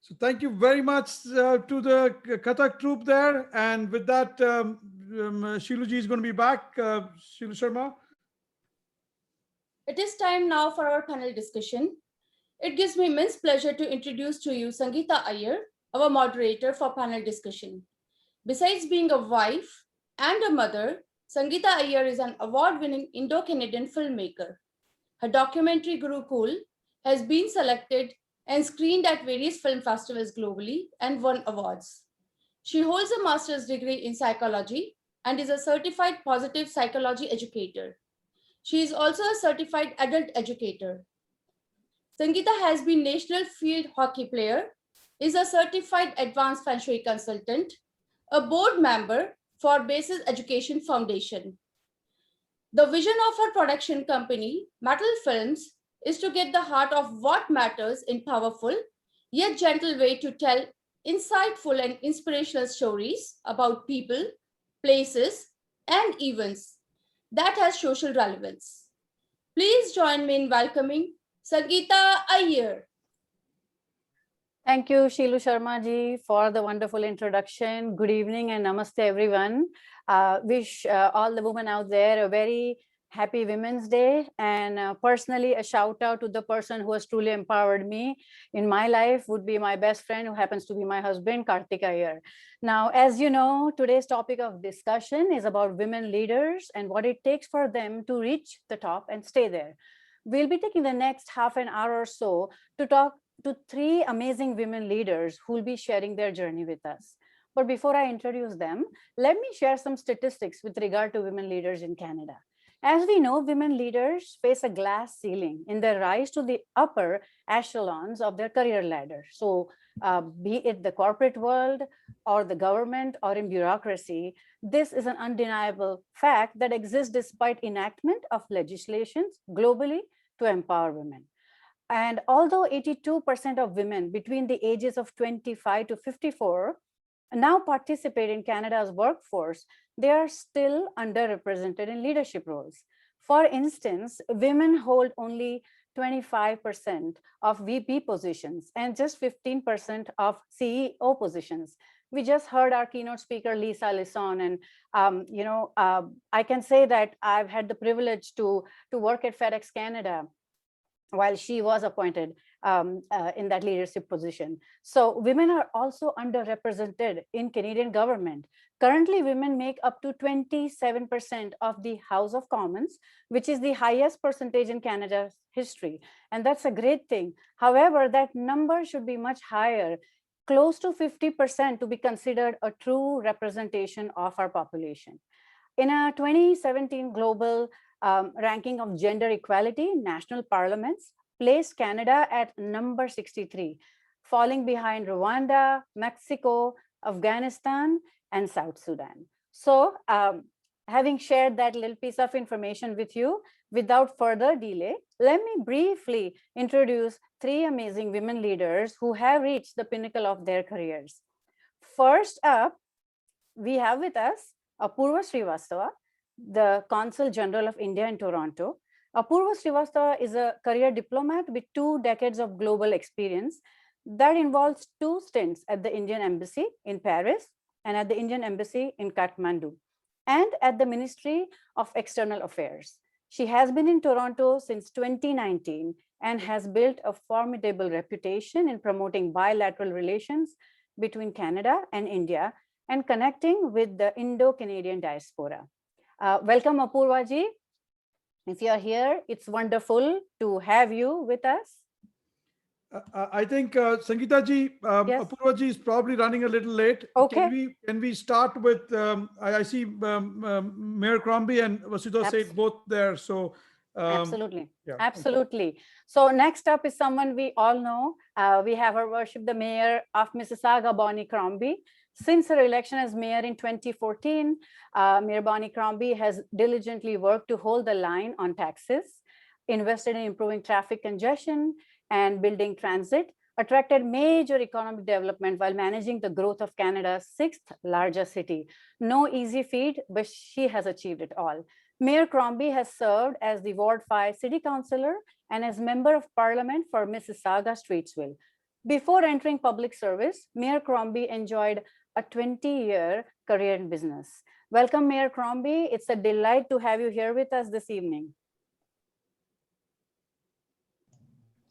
So thank you very much to the Kathak troupe there. And with that, Shiluji is going to be back. Shilu Sharma. It is time now for our panel discussion. It gives me immense pleasure to introduce to you Sangeeta Iyer, our moderator for panel discussion. Besides being a wife and a mother, Sangeeta Iyer is an award-winning Indo-Canadian filmmaker. Her documentary Gurukul has been selected and screened at various film festivals globally and won awards. She holds a master's degree in psychology and is a certified positive psychology educator. She is also a certified adult educator. Sangeeta has been national field hockey player, is a certified advanced feng shui consultant, a board member for Basis Education Foundation. The vision of her production company, Metal Films, is to get the heart of what matters in powerful yet gentle way to tell insightful and inspirational stories about people, places, and events that has social relevance. Please join me in welcoming Sangeeta Iyer. Thank you, Shilu Sharma ji, for the wonderful introduction. Good evening and namaste, everyone. Wish all the women out there a very happy Women's Day. And personally, a shout out to the person who has truly empowered me in my life would be my best friend, who happens to be my husband, Kartik Iyer. Now, as you know, today's topic of discussion is about women leaders and what it takes for them to reach the top and stay there. We'll be taking the next half an hour or so to talk to three amazing women leaders who will be sharing their journey with us. But before I introduce them, let me share some statistics with regard to women leaders in Canada. As we know, women leaders face a glass ceiling in their rise to the upper echelons of their career ladder. So be it the corporate world or the government or in bureaucracy, this is an undeniable fact that exists despite enactment of legislations globally to empower women. And although 82% of women between the ages of 25 to 54 now participate in Canada's workforce, they are still underrepresented in leadership roles. For instance, women hold only 25% of VP positions and just 15% of CEO positions. We just heard our keynote speaker, Lisson, and I can say that I've had the privilege to work at FedEx Canada while she was appointed in that leadership position. So women are also underrepresented in Canadian government. Currently, women make up to 27% of the House of Commons, which is the highest percentage in Canada's history. And that's a great thing. However, that number should be much higher, close to 50% to be considered a true representation of our population. In a 2017 global ranking of gender equality, national parliaments placed Canada at number 63, falling behind Rwanda, Mexico, Afghanistan, and South Sudan. So having shared that little piece of information with you, without further delay, let me briefly introduce three amazing women leaders who have reached the pinnacle of their careers. First up, we have with us Apurva Srivastava, the Consul General of India in Toronto. Apurva Srivastava is a career diplomat with 2 decades of global experience that involves 2 stints at the Indian Embassy in Paris and at the Indian Embassy in Kathmandu and at the Ministry of External Affairs. She has been in Toronto since 2019 and has built a formidable reputation in promoting bilateral relations between Canada and India and connecting with the Indo-Canadian diaspora. Welcome, Apurva ji. If you're here, it's wonderful to have you with us. I think Sangeeta ji, Yes. Apurva ji is probably running a little late. Okay. Can we start with, I see Mayor Crombie and Vasudha Seth both there. So Absolutely. yeah. Absolutely. So next up is someone we all know. We have her worship, the mayor of Mississauga, Bonnie Crombie. Since her election as mayor in 2014, Mayor Bonnie Crombie has diligently worked to hold the line on taxes, invested in improving traffic congestion and building transit, attracted major economic development while managing the growth of Canada's 6th largest city. No easy feat, but she has achieved it all. Mayor Crombie has served as the Ward 5 City Councillor and as Member of Parliament for Mississauga Streetsville. Before entering public service, Mayor Crombie enjoyed a 20-year career in business. Welcome, Mayor Crombie. It's a delight to have you here with us this evening.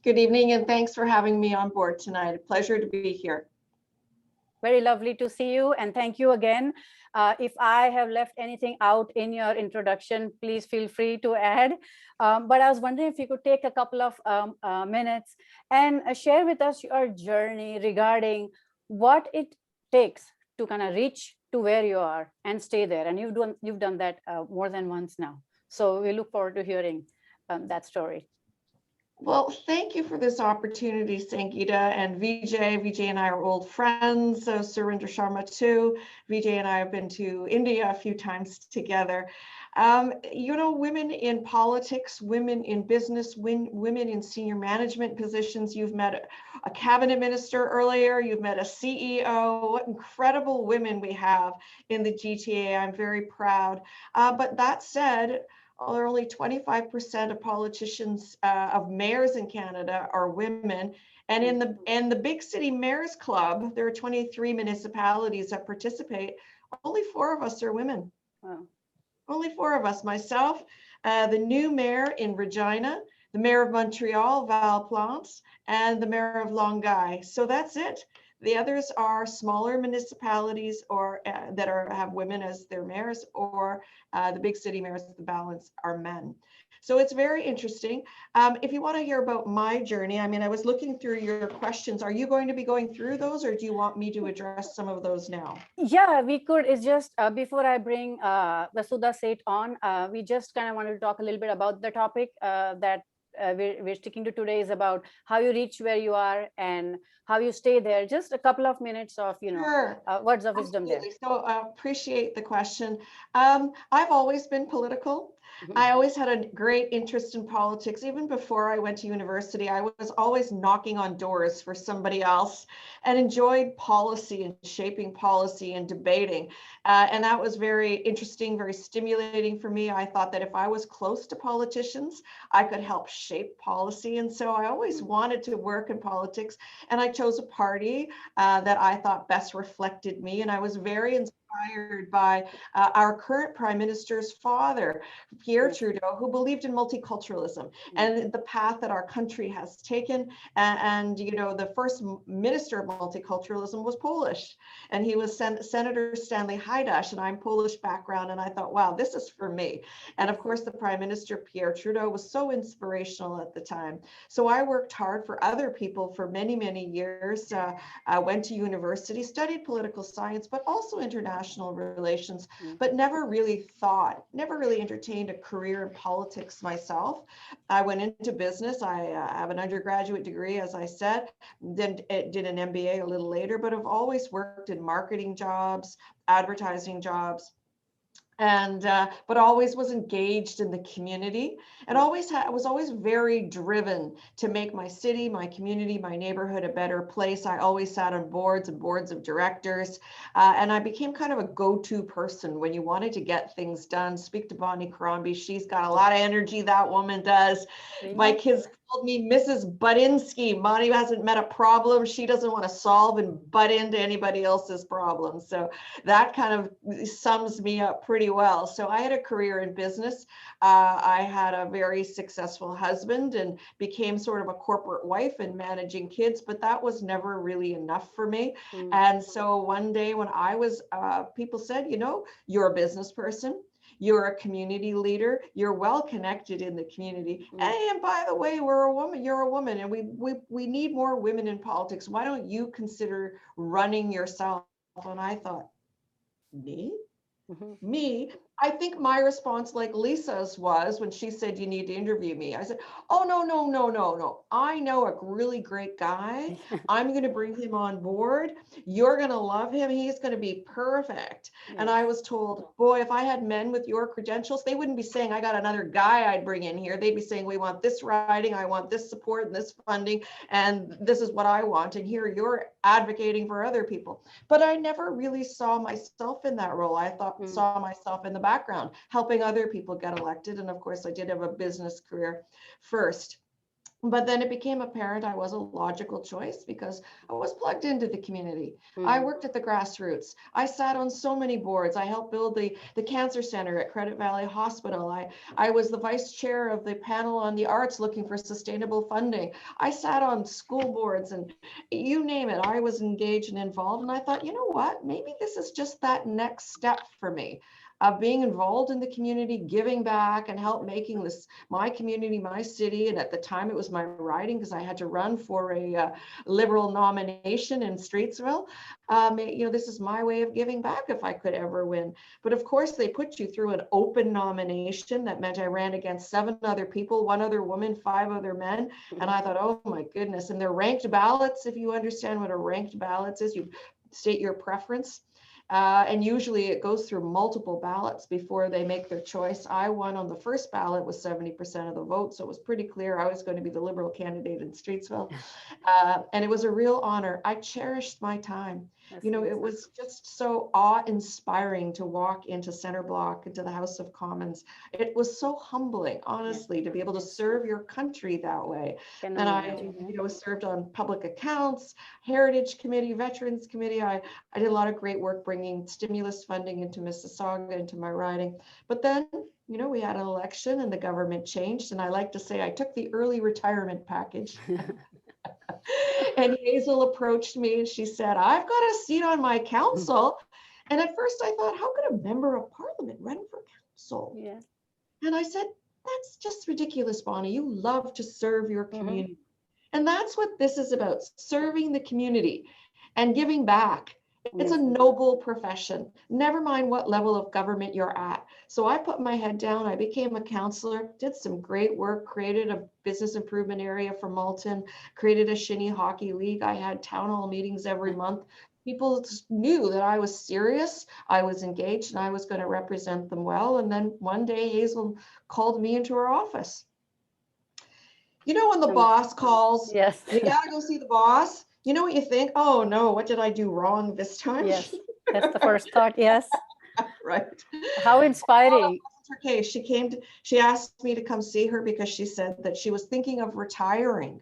Good evening, and thanks for having me on board tonight. A pleasure to be here. Very lovely to see you, and thank you again. If I have left anything out in your introduction, please feel free to add. But I was wondering if you could take a couple of minutes and share with us your journey regarding what it takes to kind of reach to where you are and stay there. And you've done that more than once now. So we look forward to hearing that story. Well, thank you for this opportunity, Sangeeta and Vijay. Vijay and I are old friends, so Surinder Sharma too. Vijay and I have been to India a few times together. You know, women in politics, women in business, women in senior management positions. You've met a cabinet minister earlier, you've met a CEO. What incredible women we have in the GTA. I'm very proud. But that said, only 25% of politicians, of mayors in Canada are women. And in the big city mayors club, there are 23 municipalities that participate. Only 4 of us are women. Wow. Only 4 of us, myself, the new mayor in Regina, the mayor of Montreal, Val Plante, and the mayor of Longueuil. So that's it. The others are smaller municipalities or that have women as their mayors, or the big city mayors, the balance are men. So it's very interesting. If you want to hear about my journey, I mean, I was looking through your questions. Are you going to be going through those, or do you want me to address some of those now? Yeah, we could. It's just before I bring Vasudha Seth on, we just kind of wanted to talk a little bit about the topic that we're sticking to today, is about how you reach where you are and how you stay there. Just a couple of minutes of, you know, Sure. words of wisdom there. So appreciate the question. I've always been political. I always had a great interest in politics. Even before I went to university, I was always knocking on doors for somebody else and enjoyed policy and shaping policy and debating. And that was very interesting, very stimulating for me. I thought that if I was close to politicians, I could help shape policy. And so I always wanted to work in politics. And I chose a party that I thought best reflected me. And I was very inspired by our current Prime Minister's father, Pierre Trudeau, who believed in multiculturalism and the path that our country has taken. And you know, the first minister of multiculturalism was Polish, and he was Senator Stanley Hajdasz, and I'm Polish background. And I thought, wow, this is for me. And of course, the Prime Minister, Pierre Trudeau, was so inspirational at the time. So I worked hard for other people for many, many years. I went to university, studied political science, but also international relations, but never really entertained a career in politics myself. I went into business. I have an undergraduate degree, as I said, then did an MBA a little later, but have always worked in marketing jobs, advertising jobs, and but always was engaged in the community, and was always very driven to make my city, my community, my neighborhood a better place. I always sat on boards and boards of directors, and I became kind of a go-to person when you wanted to get things done. Speak to Bonnie Crombie. She's got a lot of energy, that woman does. My kids called me Mrs. Buttinsky. Bonnie hasn't met a problem she doesn't want to solve and butt into anybody else's problems. So that kind of sums me up pretty well. So I had a career in business. I had a very successful husband and became sort of a corporate wife and managing kids, but that was never really enough for me. And so one day when I was, people said, you know, you're a business person, you're a community leader, you're well connected in the community. And by the way, you're a woman, and we need more women in politics. Why don't you consider running yourself? And I thought, me? Me? I think my response, like Lisa's, was when she said, you need to interview me. I said, oh, no. I know a really great guy. I'm going to bring him on board. You're going to love him. He's going to be perfect. And I was told, boy, if I had men with your credentials, they wouldn't be saying, I got another guy I'd bring in here. They'd be saying, we want this riding, I want this support and this funding, and this is what I want. And here you're advocating for other people. But I never really saw myself in that role. I saw myself in the background, helping other people get elected. And of course, I did have a business career first. But then it became apparent I was a logical choice because I was plugged into the community. I worked at the grassroots. I sat on so many boards. I helped build the cancer center at Credit Valley Hospital. I was the vice chair of the panel on the arts looking for sustainable funding. I sat on school boards and you name it. I was engaged and involved. And I thought, you know what? Maybe this is just that next step for me of being involved in the community, giving back and help making this my community, my city. And at the time it was my riding because I had to run for a Liberal nomination in Streetsville. This is my way of giving back if I could ever win. But of course they put you through an open nomination. That meant I ran against 7 other people, 1 other woman, 5 other men. And I thought, oh my goodness. And they're ranked ballots. If you understand what a ranked ballot is, you state your preference. And usually it goes through multiple ballots before they make their choice. I won on the first ballot with 70% of the vote. So it was pretty clear I was going to be the Liberal candidate in Streetsville. And it was a real honor. I cherished my time. It was just so awe-inspiring to walk into Center Block, into the House of Commons. It was so humbling, honestly, to be able to serve your country that way. And I, served on public accounts, Heritage Committee, Veterans Committee. I did a lot of great work bringing stimulus funding into Mississauga, into my riding. But then, we had an election and the government changed. And I like to say I took the early retirement package. And Hazel approached me and she said, I've got a seat on my council. And at first I thought, how could a member of parliament run for council? Yeah. And I said, that's just ridiculous, Bonnie. You love to serve your community. And that's what this is about, serving the community and giving back. It's a noble profession, never mind what level of government you're at. So I put my head down, I became a councillor, did some great work, created a business improvement area for Malton, created a shinny hockey league. I had town hall meetings every month. People knew that I was serious, I was engaged, and I was going to represent them well. And then one day Hazel called me into her office. When the boss calls, yes, you gotta go see the boss. You know what you think? Oh no, what did I do wrong this time? Yes, that's the first thought. Yes. Right. How inspiring. Her case. She asked me to come see her because she said that she was thinking of retiring.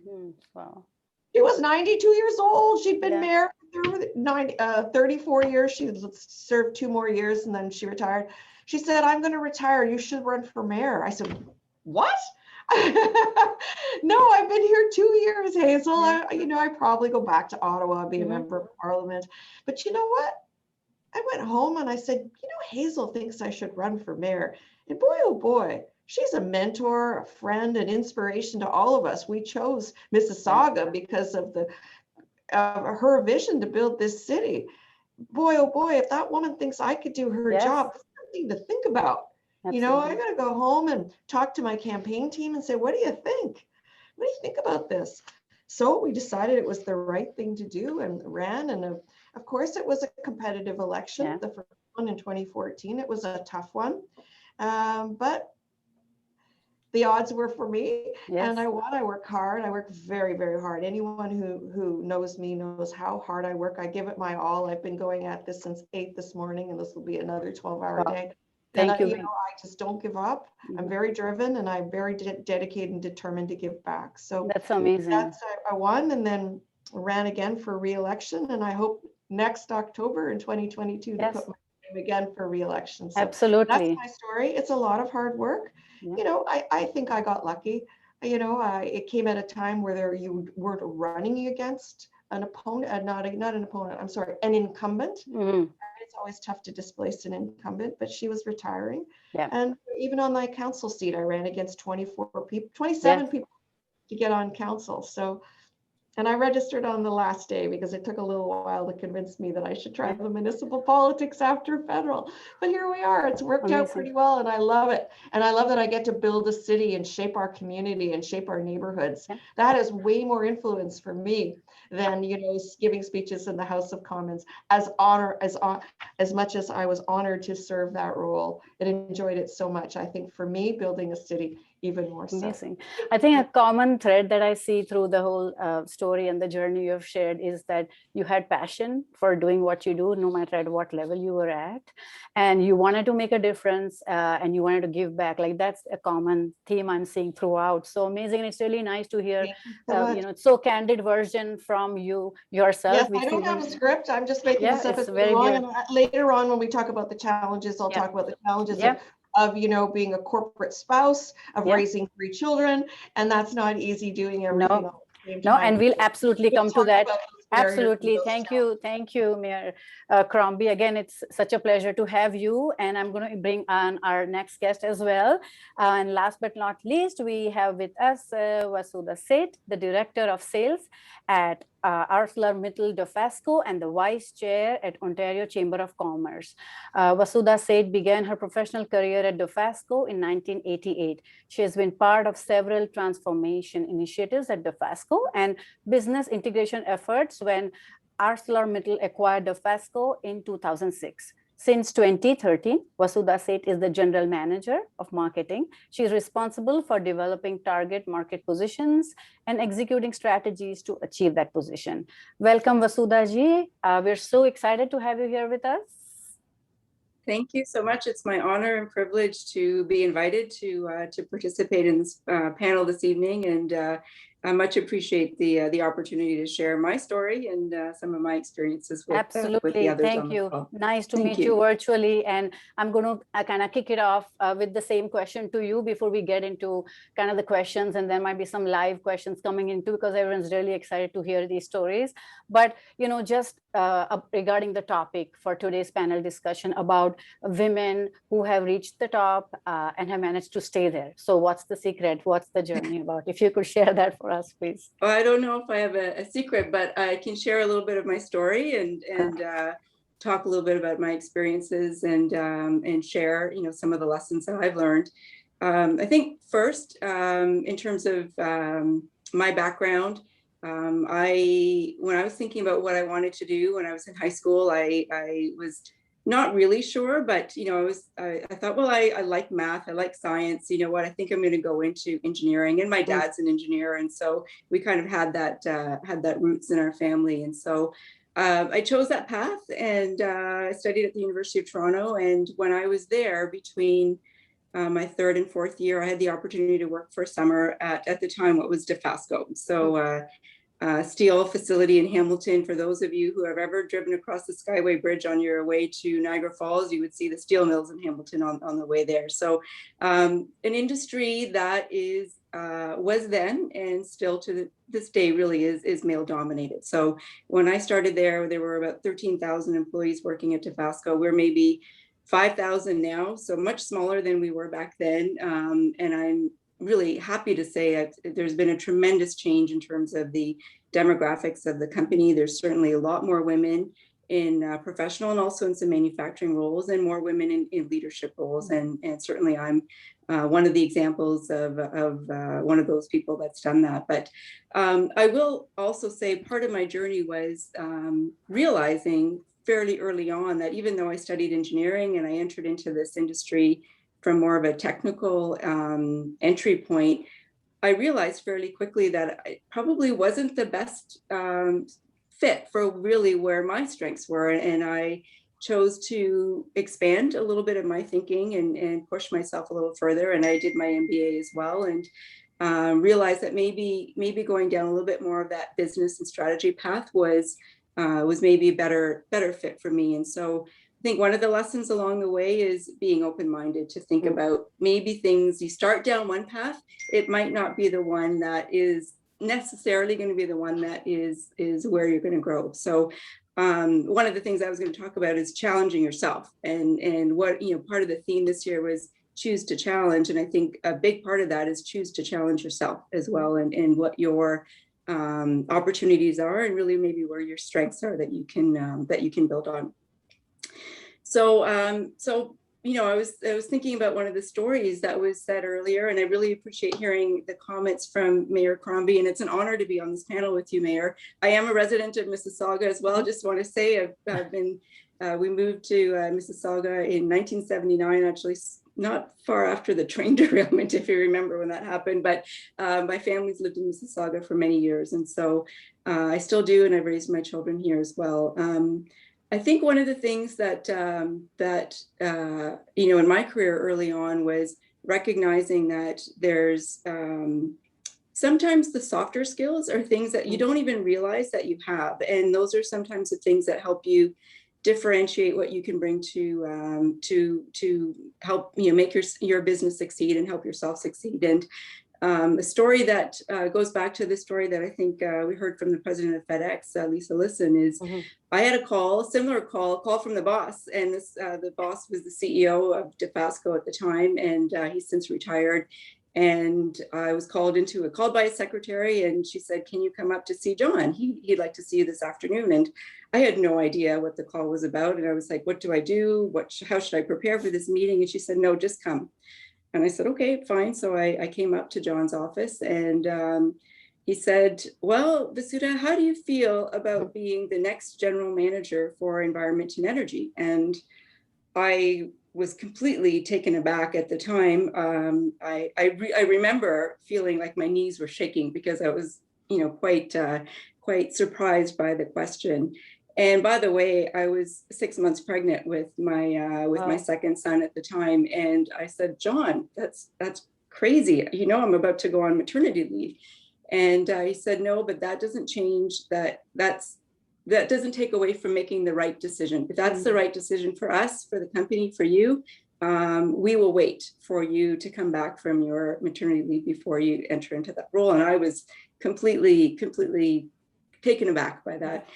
Wow. She was 92 years old. She'd been married for 34 years. She served 2 more years and then she retired. She said, I'm going to retire. You should run for mayor. I said, what? No, I've been here 2 years, Hazel. I probably go back to Ottawa, be a member of parliament. But you know what? I went home and I said, Hazel thinks I should run for mayor. And boy, oh boy, she's a mentor, a friend, an inspiration to all of us. We chose Mississauga because of her vision to build this city. Boy, oh boy, if that woman thinks I could do her job, that's something to think about. Absolutely. I got to go home and talk to my campaign team and say, what do you think? What do you think about this? So we decided it was the right thing to do and ran. And of course, it was a competitive election, the first one in 2014. It was a tough one, but the odds were for me. Yes. And I won. I work hard. I work very, very hard. Anyone who knows me knows how hard I work. I give it my all. I've been going at this since 8 this morning, and this will be another 12-hour day. Thank you. I just don't give up. I'm very driven and I'm very dedicated and determined to give back. So that's amazing. I won and then ran again for re-election. And I hope next October in 2022 to put my name again for re-election. So absolutely. That's my story. It's a lot of hard work. Yeah. I think I got lucky. It came at a time where you weren't running against an opponent, not an opponent, I'm sorry, an incumbent. It's always tough to displace an incumbent, but she was retiring. Yeah. And even on my council seat, I ran against 27 people to get on council. So, and I registered on the last day because it took a little while to convince me that I should try the municipal politics after federal. But here we are. It's worked out pretty well and I love it. And I love that I get to build a city and shape our community and shape our neighborhoods. Yeah. That has way more influence for me than, giving speeches in the House of Commons. As much as I was honored to serve that role and enjoyed it so much. I think for me, building a city even more so. Amazing. I think a common thread that I see through the whole story and the journey you've shared is that you had passion for doing what you do, no matter at what level you were at, and you wanted to make a difference, and you wanted to give back. Like that's a common theme I'm seeing throughout. So amazing. And it's really nice to hear, so candid version from you yourself. Yes, I don't have a script. I'm just making this up as we very go along. good. And later on, when we talk about the challenges, I'll talk about the challenges of being a corporate spouse, of raising 3 children, and that's not easy doing everything all at the same time. And we'll absolutely come to that. Absolutely. Thank you, Mayor Crombie. Again, it's such a pleasure to have you. And I'm going to bring on our next guest as well. And last but not least, we have with us Vasudha Seth, the Director of Sales at ArcelorMittal Dofasco and the Vice Chair at Ontario Chamber of Commerce. Vasudha Seth began her professional career at Dofasco in 1988. She has been part of several transformation initiatives at Dofasco and business integration efforts when ArcelorMittal acquired Dofasco in 2006. Since 2013, Vasudha Seth is the General Manager of Marketing. She is responsible for developing target market positions and executing strategies to achieve that position. Welcome, Vasudha ji. We're so excited to have you here with us. Thank you so much. It's my honor and privilege to be invited to participate in this panel this evening, and I much appreciate the opportunity to share my story and some of my experiences with, with the others. Thank you. Nice to meet you virtually. And I'm going to kind of kick it off with the same question to you before we get into kind of the questions, and there might be some live questions coming in too, because everyone's really excited to hear these stories. But, just regarding the topic for today's panel discussion about women who have reached the top and have managed to stay there. So what's the secret? What's the journey about? If you could share that for us, please. Well, I don't know if I have a secret, but I can share a little bit of my story and talk a little bit about my experiences and share, some of the lessons that I've learned. I think first, in terms of my background, when I was thinking about what I wanted to do when I was in high school, I was not really sure, but I thought, well, I like math, I like science. You know what? I think I'm going to go into engineering, and my dad's an engineer, and so we kind of had that roots in our family, and so I chose that path, and I studied at the University of Toronto. And when I was there, between my 3rd and 4th year, I had the opportunity to work for a summer at the time what was Dofasco. So steel facility in Hamilton. For those of you who have ever driven across the Skyway Bridge on your way to Niagara Falls, you would see the steel mills in Hamilton on the way there. So an industry that was then and still to this day really is male dominated. So when I started there were about 13,000 employees working at Dofasco. We're maybe 5,000 now, so much smaller than we were back then. And I'm really happy to say there's been a tremendous change in terms of the demographics of the company. There's certainly a lot more women in professional and also in some manufacturing roles, and more women in leadership roles. And certainly I'm one of the examples of one of those people that's done that. But I will also say part of my journey was realizing fairly early on that even though I studied engineering and I entered into this industry from more of a technical entry point, I realized fairly quickly that I probably wasn't the best fit for really where my strengths were. And I chose to expand a little bit of my thinking and push myself a little further. And I did my MBA as well, and realized that maybe going down a little bit more of that business and strategy path was maybe a better fit for me. And so I think one of the lessons along the way is being open-minded to think about maybe things you start down one path, it might not be the one that is necessarily going to be the one that is where you're going to grow. So one of the things I was going to talk about is challenging yourself, and what, part of the theme this year was choose to challenge. And I think a big part of that is choose to challenge yourself as well, and what your opportunities are, and really maybe where your strengths are that you can build on. So, I was thinking about one of the stories that was said earlier, and I really appreciate hearing the comments from Mayor Crombie, and it's an honor to be on this panel with you, Mayor. I am a resident of Mississauga as well. I just want to say we moved to Mississauga in 1979, actually not far after the train derailment, if you remember when that happened, but my family's lived in Mississauga for many years. And so I still do, and I've raised my children here as well. I think one of the things that, in my career early on was recognizing that there's sometimes the softer skills are things that you don't even realize that you have. And those are sometimes the things that help you differentiate what you can bring to help make your business succeed and help yourself succeed. And a story that goes back to the story that I think we heard from the president of FedEx, Lisson, is I had a similar call from the boss, and the boss was the CEO of DeFasco at the time, and he's since retired. And I was called by his secretary, and she said, "Can you come up to see John? He'd like to see you this afternoon." And I had no idea what the call was about. And I was like, "What do I do? How should I prepare for this meeting?" And she said, "No, just come." And I said, "Okay, fine." So I came up to John's office, and he said, "Well, Vasudha, how do you feel about being the next general manager for environment and energy?" And I was completely taken aback at the time. I remember feeling like my knees were shaking because I was, quite surprised by the question. And by the way, I was 6 months pregnant with my second son at the time. And I said, "John, that's crazy. I'm about to go on maternity leave." And he said, "No, but that doesn't change that doesn't take away from making the right decision. If that's the right decision for us, for the company, for you, we will wait for you to come back from your maternity leave before you enter into that role." And I was completely taken aback by that.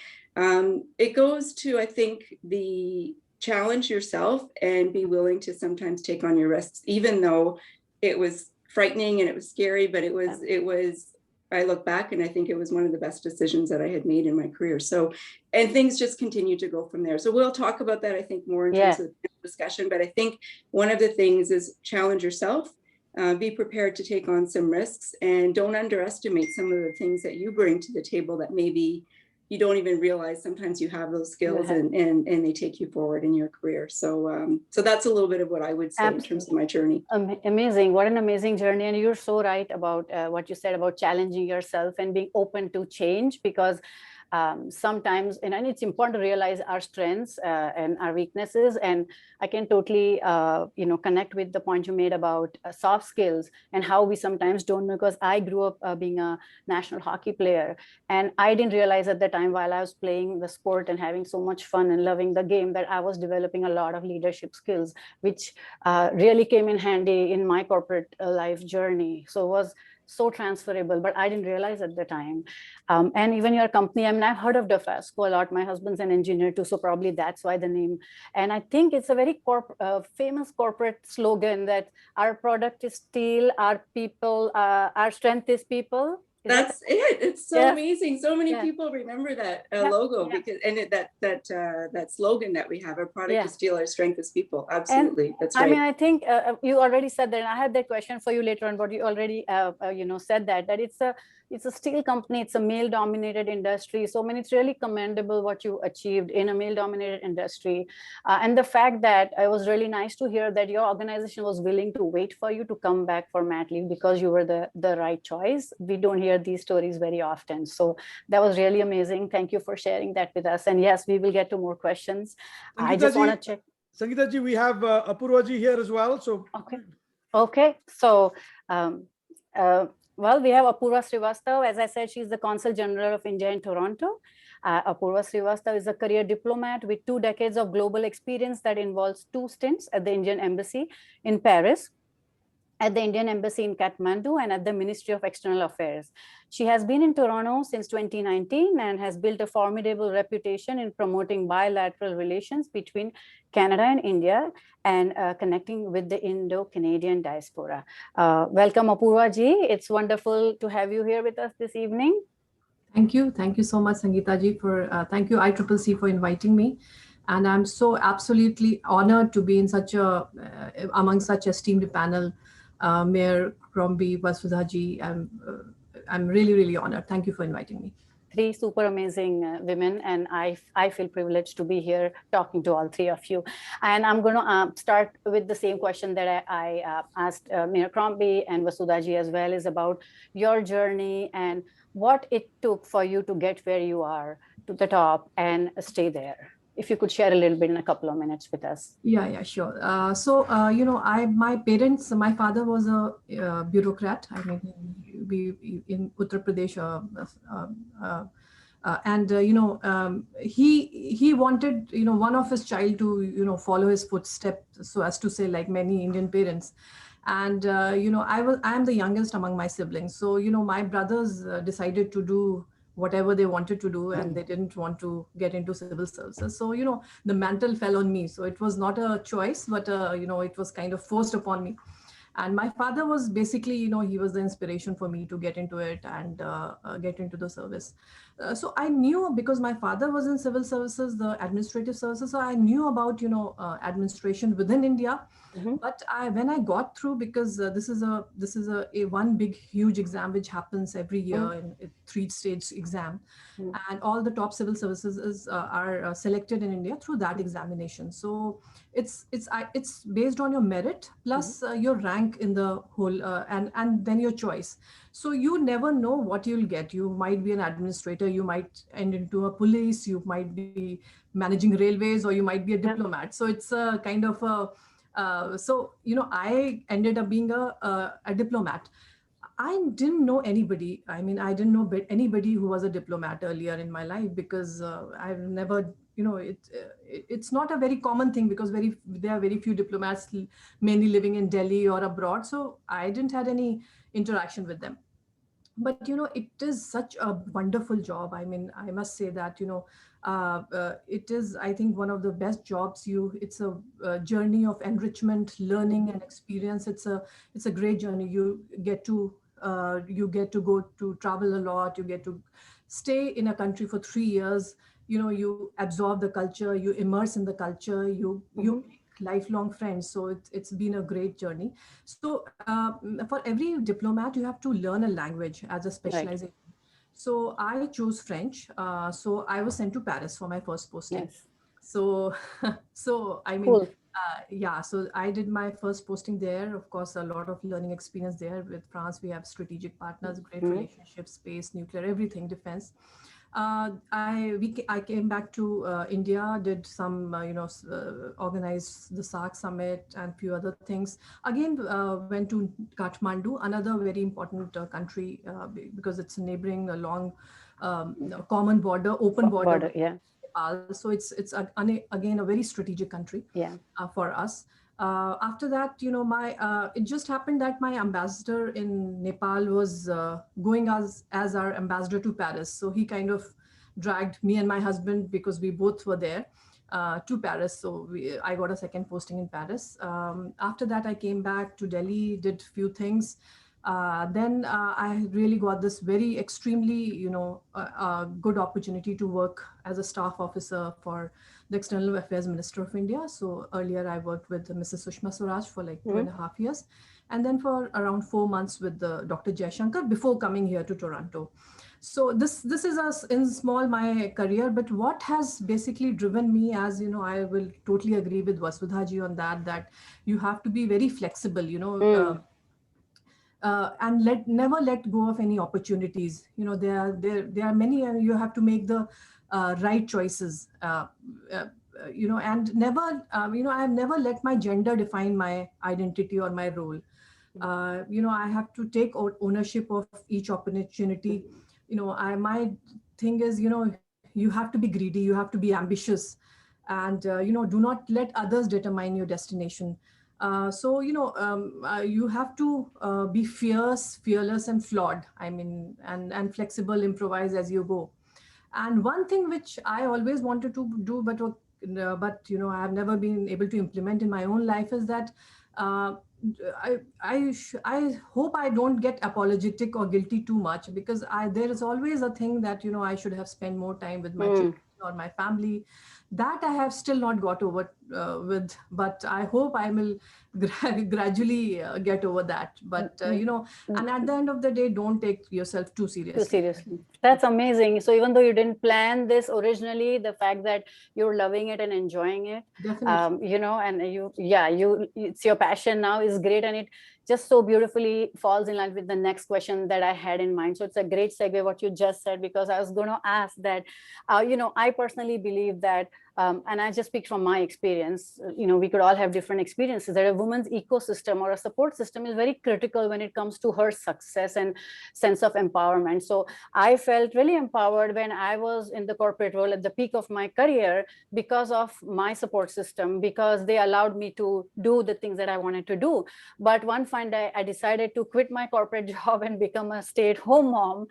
It goes to, I think, the challenge yourself and be willing to sometimes take on your risks, even though it was frightening and it was scary, but it was, I look back and I think it was one of the best decisions that I had made in my career. So, and things just continue to go from there. So we'll talk about that, I think, more in terms of the discussion. But I think one of the things is challenge yourself, be prepared to take on some risks, and don't underestimate some of the things that you bring to the table that maybe you don't even realize sometimes you have those skills and they take you forward in your career. So so that's a little bit of what I would say in terms of my journey. Amazing. What an amazing journey. And you're so right about what you said about challenging yourself and being open to change, because sometimes, and it's important to realize our strengths and our weaknesses. And I can totally, connect with the point you made about soft skills and how we sometimes don't know, because I grew up being a national hockey player, and I didn't realize at the time while I was playing the sport and having so much fun and loving the game that I was developing a lot of leadership skills, which really came in handy in my corporate life journey. So it was so transferable, but I didn't realize at the time. And even your company, I mean, I've heard of DeFasco a lot. My husband's an engineer too, so probably that's why the name. And I think it's a very famous corporate slogan that our product is steel, our people, our strength is people. That's it. It's so amazing. So many people remember that logo because, and that slogan that we have, our product is steel, our strength is people. Absolutely. And that's right. I mean, I think you already said that, and I had that question for you later on, but you already, said that it's a steel company, it's a male dominated industry. So, I mean, it's really commendable what you achieved in a male dominated industry. And the fact that it was really nice to hear that your organization was willing to wait for you to come back for mat leave because you were the right choice. We don't hear these stories very often. So that was really amazing. Thank you for sharing that with us. And yes, we will get to more questions. I just want to check. Sangeeta ji, we have Apurva ji here as well. So okay. So well, we have Apurva Srivastav. As I said, she's the Consul General of India in Toronto. Apurva Srivastav is a career diplomat with 2 decades of global experience that involves 2 stints at the Indian Embassy in Paris, at the Indian Embassy in Kathmandu, and at the Ministry of External Affairs. She has been in Toronto since 2019 and has built a formidable reputation in promoting bilateral relations between Canada and India and connecting with the Indo-Canadian diaspora. Welcome, Apurva ji. It's wonderful to have you here with us this evening. Thank you. Thank you so much, Sangeeta ji, thank you ICCC for inviting me. And I'm so absolutely honored to be in among such esteemed panel. Mayor Crombie, Vasudha ji, I'm really, really honored. Thank you for inviting me. three super amazing women, and I feel privileged to be here talking to all three of you. And I'm going to start with the same question that I asked Mayor Crombie and Vasudha-ji as well, is about your journey and what it took for you to get where you are, to the top, and stay there. If you could share a little bit in a couple of minutes with us. Yeah, sure. My parents, my father was a bureaucrat. I mean, we in Uttar Pradesh, he wanted, one of his child to, follow his footsteps, so as to say, like many Indian parents. And, I am the youngest among my siblings. So, my brothers decided to do whatever they wanted to do, and they didn't want to get into civil services. So, the mantle fell on me. So it was not a choice, but, it was kind of forced upon me. And my father was basically, he was the inspiration for me to get into it and get into the service. So I knew, because my father was in civil services, the administrative services, so I knew about, administration within India. But when I got through, because this is a one big huge exam which happens every year in a 3-stage exam, and all the top civil services are selected in India through that examination. So it's based on your merit plus your rank in the whole, and then your choice. So you never know what you'll get. You might be an administrator, you might end into a police, you might be managing railways, or you might be a diplomat. So it's a kind of a I ended up being a diplomat. I didn't know anybody. I mean, I didn't know anybody who was a diplomat earlier in my life, because I've never, it's not a very common thing, because there are very few diplomats, mainly living in Delhi or abroad. So I didn't had any interaction with them. But, it is such a wonderful job. I mean, I must say that, it is, I think, one of the best jobs. It's a journey of enrichment, learning, and experience. It's a great journey. You get to go to travel a lot. You get to stay in a country for 3 years. You absorb the culture, you immerse in the culture, you make lifelong friends. So it's been a great journey. So for every diplomat, you have to learn a language as a specialization. Right. So I chose French. So I was sent to Paris for my first posting. Yes. So I mean, cool. So I did my first posting there. Of course, a lot of learning experience there. With France, we have strategic partners, great relationships, space, nuclear, everything, defense. I came back to India, did some, organized the SAARC summit and few other things. Again, went to Kathmandu, another very important country, because it's neighboring along common border, open border. Yeah. So it's again a very strategic country for us. After that, it just happened that my ambassador in Nepal was going as our ambassador to Paris. So he kind of dragged me and my husband, because we both were there, to Paris. So I got a second posting in Paris. After that, I came back to Delhi, did few things. Then I really got this very extremely, good opportunity to work as a staff officer for the External Affairs Minister of India. So earlier I worked with Mrs. Sushma Swaraj for like 2.5 years. And then for around 4 months with Dr. Jaishankar before coming here to Toronto. So this is in small my career, but what has basically driven me, as I will totally agree with Vasudha-ji on that you have to be very flexible, and never let go of any opportunities. There are many, and you have to make the right choices. And never, I have never let my gender define my identity or my role. I have to take ownership of each opportunity. My thing is, you have to be greedy, you have to be ambitious, and do not let others determine your destination. You have to be fierce, fearless, and flawed. I mean, and flexible, improvise as you go. And one thing which I always wanted to do, but I have never been able to implement in my own life, is that I hope I don't get apologetic or guilty too much, because there is always a thing that I should have spent more time with my children. or my family. That I have still not got over with, but I hope I will gradually get over that. But and at the end of the day, don't take yourself too seriously. Too seriously. That's amazing. So even though you didn't plan this originally, the fact that you're loving it and enjoying it, Definitely. and it's your passion now is great, and it just so beautifully falls in line with the next question that I had in mind. So it's a great segue what you just said, because I was going to ask that, I personally believe that, and I just speak from my experience, we could all have different experiences, that a woman's ecosystem or a support system is very critical when it comes to her success and sense of empowerment. So I felt really empowered when I was in the corporate world at the peak of my career because of my support system, because they allowed me to do the things that I wanted to do. But one fine day, I decided to quit my corporate job and become a stay-at-home mom,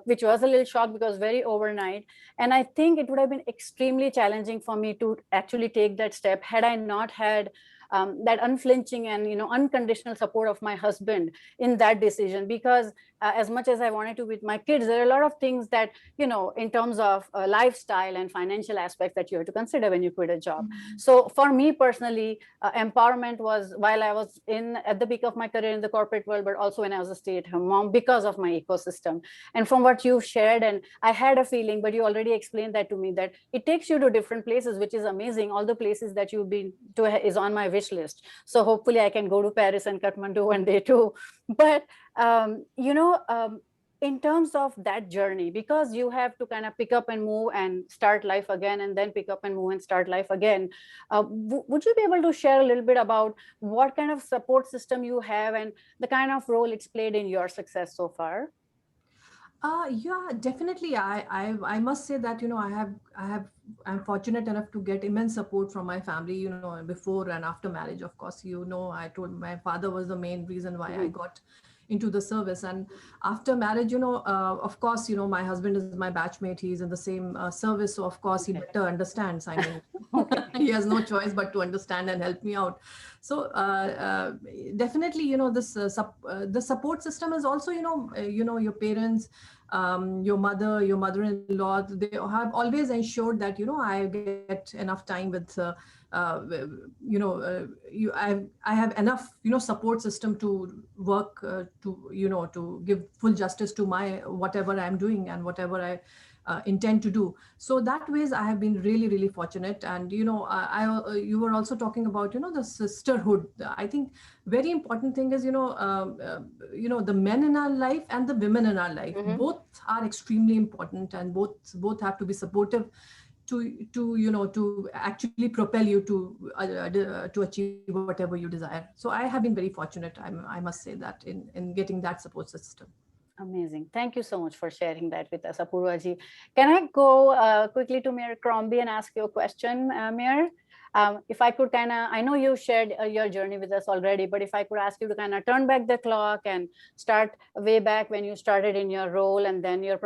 which was a little shock because very overnight. And I think it would have been extremely challenging for me to actually take that step had I not had that unflinching and unconditional support of my husband in that decision. Because as much as I wanted to with my kids, there are a lot of things that in terms of lifestyle and financial aspects that you have to consider when you quit a job. So for me personally, empowerment was while I was at the peak of my career in the corporate world, but also when I was a stay-at-home mom, because of my ecosystem. And from what you've shared, and I had a feeling, but you already explained that to me, that it takes you to different places, which is amazing. All the places that you've been to is on my wish list. So hopefully I can go to Paris and Kathmandu one day too. But in terms of that journey, because you have to kind of pick up and move and start life again, and then pick up and move and start life again, would you be able to share a little bit about what kind of support system you have and the kind of role it's played in your success so far? Yeah, definitely. I must say that I'm fortunate enough to get immense support from my family. Before and after marriage, of course. I told my father was the main reason why I got into the service, and after marriage, of course, my husband is my batchmate. He's in the same service, so of course he better understands. I mean, he has no choice but to understand and help me out. So definitely, the support system is also, your parents, your mother-in-law, they have always ensured that, I get enough time with, I have enough, support system to work, to give full justice to my, whatever I'm doing and whatever I intend to do. So that ways I have been really, really fortunate. And, you were also talking about, the sisterhood. I think very important thing is, the men in our life and the women in our life, both are extremely important, and both have to be supportive to actually propel you to achieve whatever you desire. So I have been very fortunate, I must say that, in getting that support system. Amazing. Thank you so much for sharing that with us, Apurvaji. Can I go quickly to Mayor Crombie and ask you a question, Mayor? If I could I know you shared your journey with us already, but if I could ask you to kind of turn back the clock and start way back when you started in your role, and then your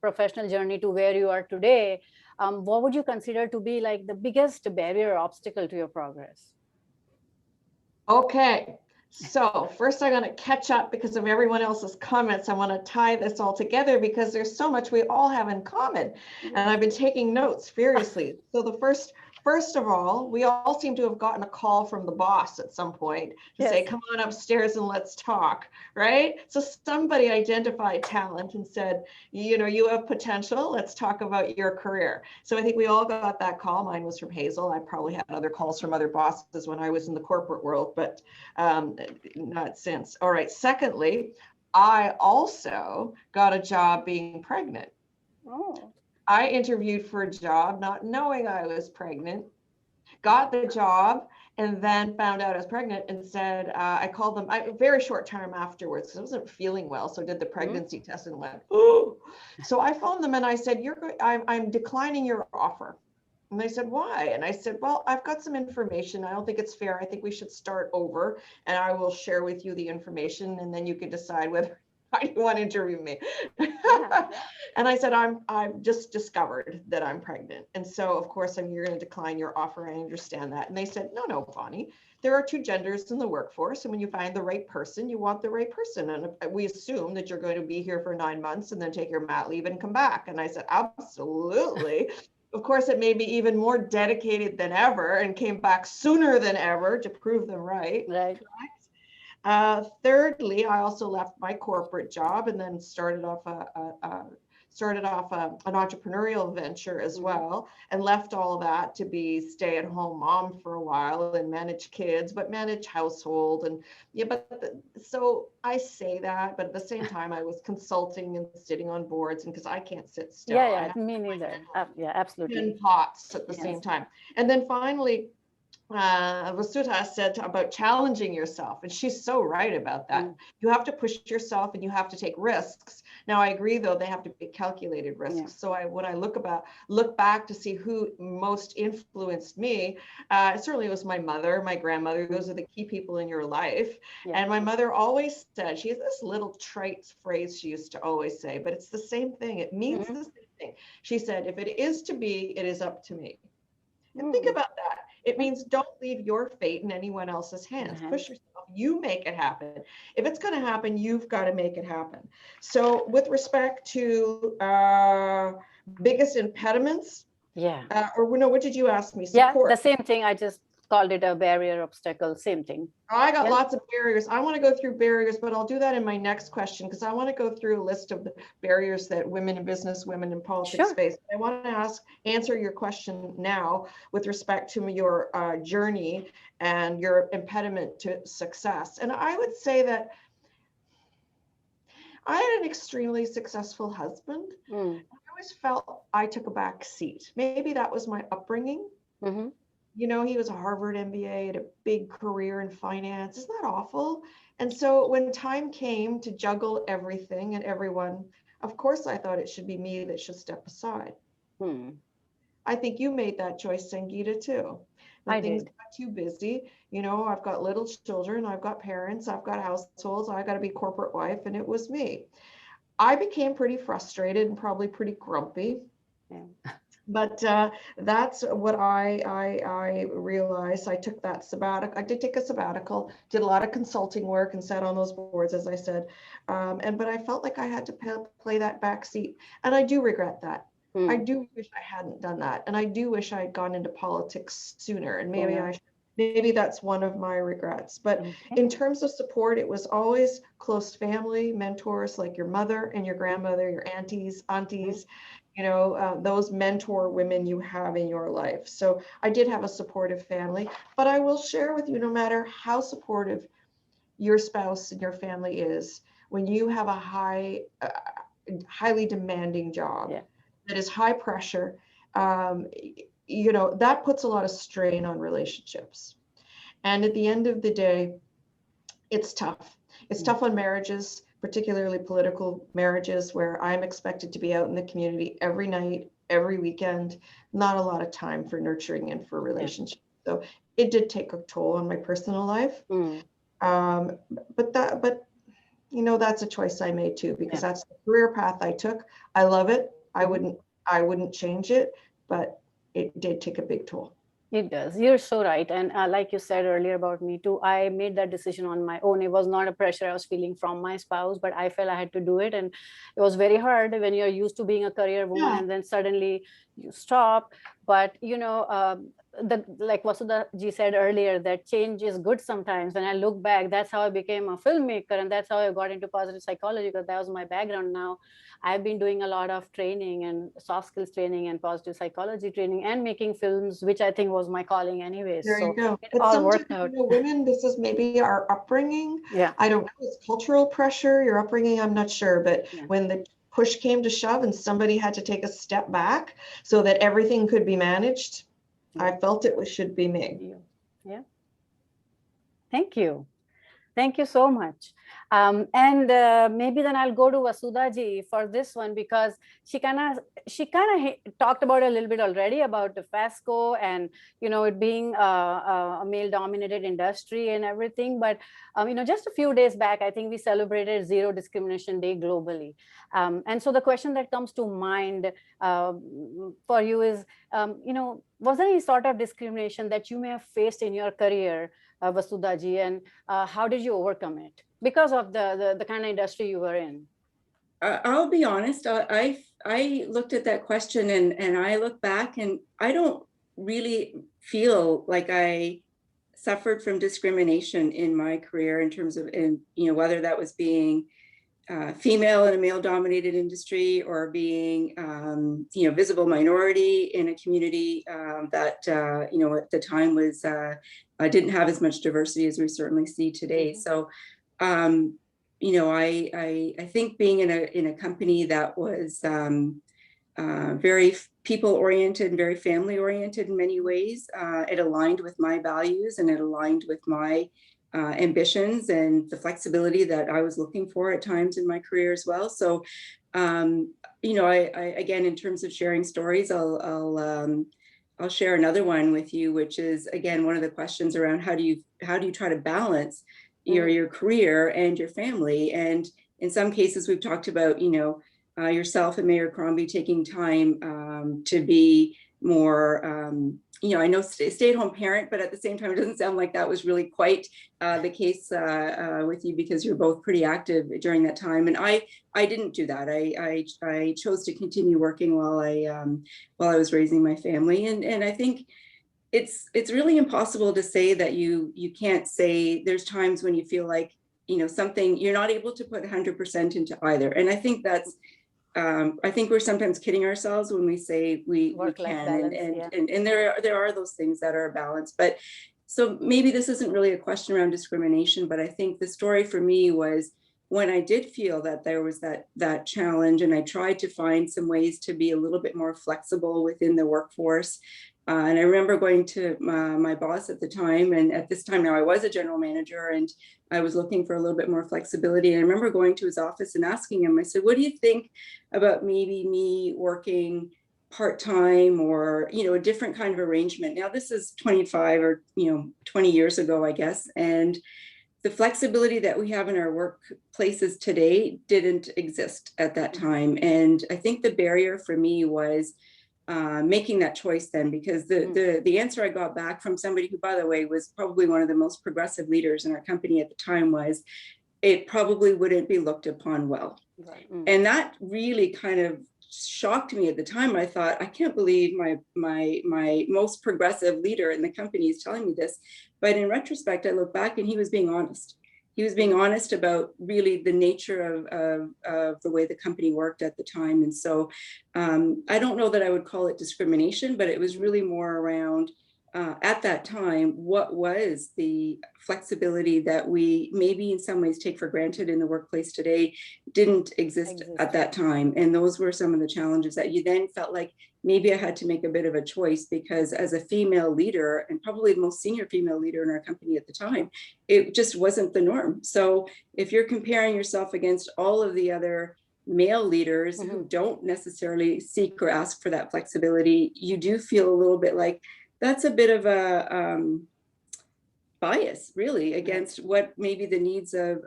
professional journey to where you are today, what would you consider to be like the biggest barrier or obstacle to your progress? Okay. So first I'm going to catch up because of everyone else's comments. I want to tie this all together because there's so much we all have in common, and I've been taking notes furiously. So the first of all, we all seem to have gotten a call from the boss at some point to say, come on upstairs and let's talk, right? So somebody identified talent and said, you have potential, let's talk about your career. So I think we all got that call. Mine was from Hazel. I probably had other calls from other bosses when I was in the corporate world, but not since. All right. Secondly, I also got a job being pregnant. Oh. I interviewed for a job not knowing I was pregnant, got the job, and then found out I was pregnant and said, I called them a very short time afterwards because I wasn't feeling well. So I did the pregnancy test and went, oh. So I phoned them and I said, I'm declining your offer. And they said, why? And I said, well, I've got some information. I don't think it's fair. I think we should start over, and I will share with you the information, and then you can decide whether you want to interview me. And I said, I've just discovered that I'm pregnant. And so of course, you're going to decline your offer. I understand that. And they said, no, Bonnie, there are two genders in the workforce. And when you find the right person, you want the right person. And we assume that you're going to be here for 9 months and then take your mat leave and come back. And I said, absolutely. of course, it made me even more dedicated than ever and came back sooner than ever to prove them right. Right. Thirdly, I also left my corporate job and then started off an entrepreneurial venture as well, and left all that to be stay-at-home mom for a while and manage kids, but manage household. And yeah, so I say that, but at the same time, I was consulting and sitting on boards, and because I can't sit still. Yeah, me neither. Yeah, absolutely. 10 pots at the same time. And then finally, Vasudha said about challenging yourself, and she's so right about that. You have to push yourself and you have to take risks. Now, I agree, though, they have to be calculated risks. Yeah. So when I look back to see who most influenced me, certainly it was my mother, my grandmother. Those are the key people in your life. Yeah. And my mother always said, she has this little trite phrase she used to always say, but it's the same thing. It means the same thing. She said, if it is to be, it is up to me. And think about that. It means don't leave your fate in anyone else's hands. Push yourself. You make it happen. If it's going to happen, you've got to make it happen. So with respect to biggest impediments, or no, what did you ask me? Support. Yeah, the same thing. I just called it a barrier, obstacle, same thing. I got lots of barriers. I want to go through barriers, but I'll do that in my next question, because I want to go through a list of the barriers that women in business, women in politics face. I want to answer your question now with respect to your journey and your impediment to success. And I would say that I had an extremely successful husband. I always felt I took a back seat. Maybe that was my upbringing. You know, he was a Harvard MBA, had a big career in finance. Isn't that awful? And so when time came to juggle everything and everyone, of course, I thought it should be me that should step aside. I think you made that choice, Sangeeta, too. When things got too busy, you know, I've got little children, I've got parents, I've got households, I got to be corporate wife, and it was me. I became pretty frustrated and probably pretty grumpy. But that's what I realized. I took that sabbatical. I did take a sabbatical, did a lot of consulting work and sat on those boards, as I said. But I felt like I had to play that back seat. And I do regret that. I do wish I hadn't done that. And I do wish I had gone into politics sooner. And maybe that's one of my regrets. But in terms of support, it was always close family, mentors like your mother and your grandmother, your aunties, you know, those mentor women you have in your life. So I did have a supportive family, but I will share with you, no matter how supportive your spouse and your family is, when you have a highly demanding job that is high pressure, you know, that puts a lot of strain on relationships. And at the end of the day, it's tough. It's tough on marriages, particularly political marriages, where I'm expected to be out in the community every night, every weekend, not a lot of time for nurturing and for relationships. So it did take a toll on my personal life. But you know, that's a choice I made too, because that's the career path I took. I love it. I wouldn't change it, but it did take a big toll. It does. You're so right. And like you said earlier about me too, I made that decision on my own. It was not a pressure I was feeling from my spouse, but I felt I had to do it. And it was very hard when you're used to being a career woman and then suddenly you stop. But, you know, like Vasudha ji said earlier, that change is good sometimes. When I look back, that's how I became a filmmaker. And that's how I got into positive psychology, because that was my background. Now I've been doing a lot of training and soft skills training and positive psychology training and making films, which I think was my calling anyways. There you go. It all worked out. You know, women, this is maybe our upbringing. I don't know, it's cultural pressure, your upbringing, I'm not sure. But when the push came to shove and somebody had to take a step back so that everything could be managed, I felt it should be me. Thank you. Thank you so much. And maybe then I'll go to Vasudha ji for this one, because she kind of talked about it a little bit already about the FASCO and, you know, it being a male dominated industry and everything. But, you know, just a few days back, I think we celebrated Zero Discrimination Day globally. And so the question that comes to mind for you is, you know, was there any sort of discrimination that you may have faced in your career, Vasudha ji, and how did you overcome it because of the kind of industry you were in? I'll be honest. I looked at that question and I look back and I don't really feel like I suffered from discrimination in my career in terms of, whether that was being female in a male-dominated industry or being, visible minority in a community that, at the time was didn't have as much diversity as we certainly see today. So, I think being in a company that was very people-oriented and very family-oriented in many ways, it aligned with my values and it aligned with my ambitions and the flexibility that I was looking for at times in my career as well. So, I again, in terms of sharing stories, I'll share another one with you, which is again one of the questions around how do you try to balance your career and your family. And in some cases, we've talked about yourself and Mayor Crombie taking time to be more. I know stay-at-home parent, but at the same time, it doesn't sound like that was really quite the case with you because you're both pretty active during that time. And I didn't do that. I chose to continue working while I was raising my family. And I think it's really impossible to say that you can't say there's times when you feel like something you're not able to put 100% into either. And I think that's. I think we're sometimes kidding ourselves when we say we can, and there are those things that are balanced. But so maybe this isn't really a question around discrimination, but I think the story for me was when I did feel that there was that challenge, and I tried to find some ways to be a little bit more flexible within the workforce. And I remember going to my boss at the time, and at this time now I was a general manager, and I was looking for a little bit more flexibility. And I remember going to his office and asking him, I said, what do you think about maybe me working part-time or, a different kind of arrangement? Now, this is 25 or, 20 years ago, I guess. And the flexibility that we have in our workplaces today didn't exist at that time. And I think the barrier for me was making that choice then, because the answer I got back from somebody who, by the way, was probably one of the most progressive leaders in our company at the time was, it probably wouldn't be looked upon well. Right. And that really kind of shocked me at the time. I thought, I can't believe my most progressive leader in the company is telling me this. But in retrospect, I look back and he was being honest. He was being honest about really the nature of the way the company worked at the time. And so I don't know that I would call it discrimination, but it was really more around at that time, what was the flexibility that we maybe in some ways take for granted in the workplace today didn't exist at that time. And those were some of the challenges that you then felt like maybe I had to make a bit of a choice, because as a female leader, and probably the most senior female leader in our company at the time, it just wasn't the norm. So if you're comparing yourself against all of the other male leaders who don't necessarily seek or ask for that flexibility, you do feel a little bit like that's a bit of a bias, really, against what maybe the needs of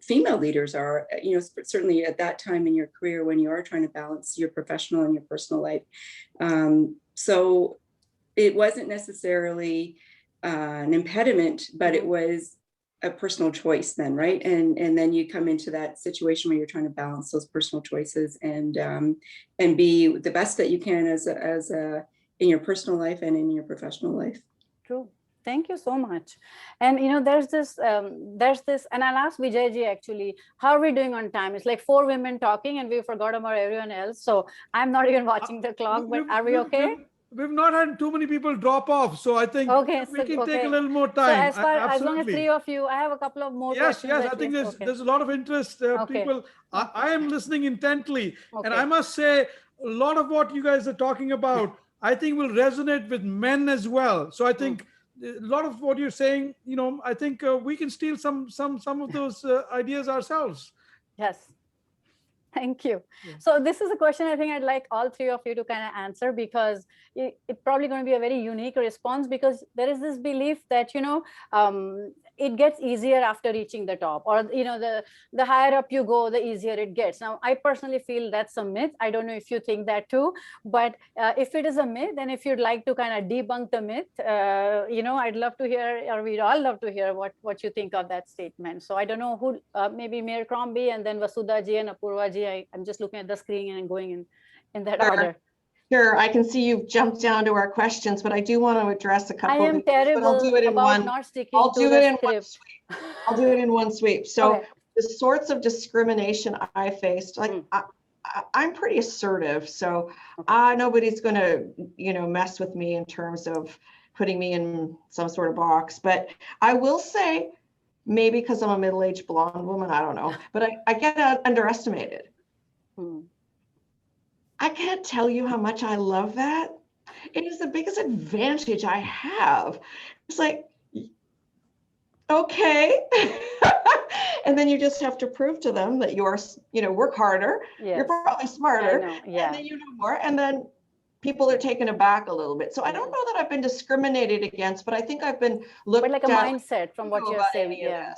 female leaders are, certainly at that time in your career when you are trying to balance your professional and your personal life. So it wasn't necessarily an impediment, but it was a personal choice then, right? And then you come into that situation where you're trying to balance those personal choices and be the best that you can as a in your personal life and in your professional life. True. Thank you so much. And there's this, and I'll ask Vijayji actually, how are we doing on time? It's like 4 women talking and we forgot about everyone else. So I'm not even watching the clock, but are we okay? We've not had too many people drop off, so I think we can take a little more time. So as long as 3 of you, I have a couple of more questions. Yes, I think there's a lot of interest. People, I am listening intently, and I must say, a lot of what you guys are talking about, I think will resonate with men as well. So I think a lot of what you're saying, I think we can steal some of those ideas ourselves. Yes. Thank you. Yeah. So this is a question I think I'd like all 3 of you to kind of answer, because it's probably going to be a very unique response, because there is this belief that, it gets easier after reaching the top, or the higher up you go, the easier it gets. Now, I personally feel that's a myth. I don't know if you think that too, but if it is a myth, and if you'd like to kind of debunk the myth, I'd love to hear, or we'd all love to hear what you think of that statement. So I don't know who, maybe Mayor Crombie, and then Vasudha ji and Apurva ji. I'm just looking at the screen and going in that order. Sure, I can see you've jumped down to our questions, but I do want to address a couple. I am terrible about not sticking to the script. I'll do it in one sweep. So Okay. the sorts of discrimination I faced, like I'm pretty assertive, so nobody's going to, mess with me in terms of putting me in some sort of box. But I will say, maybe because I'm a middle-aged blonde woman, I don't know, but I get underestimated. I can't tell you how much I love that. It is the biggest advantage I have. It's like, okay. And then you just have to prove to them that you're, work harder. Yes. You're probably smarter. Yeah. And then you know more. And then people are taken aback a little bit. So I don't know that I've been discriminated against, but I think I've been looked at. But like a mindset from what you're saying. Yeah.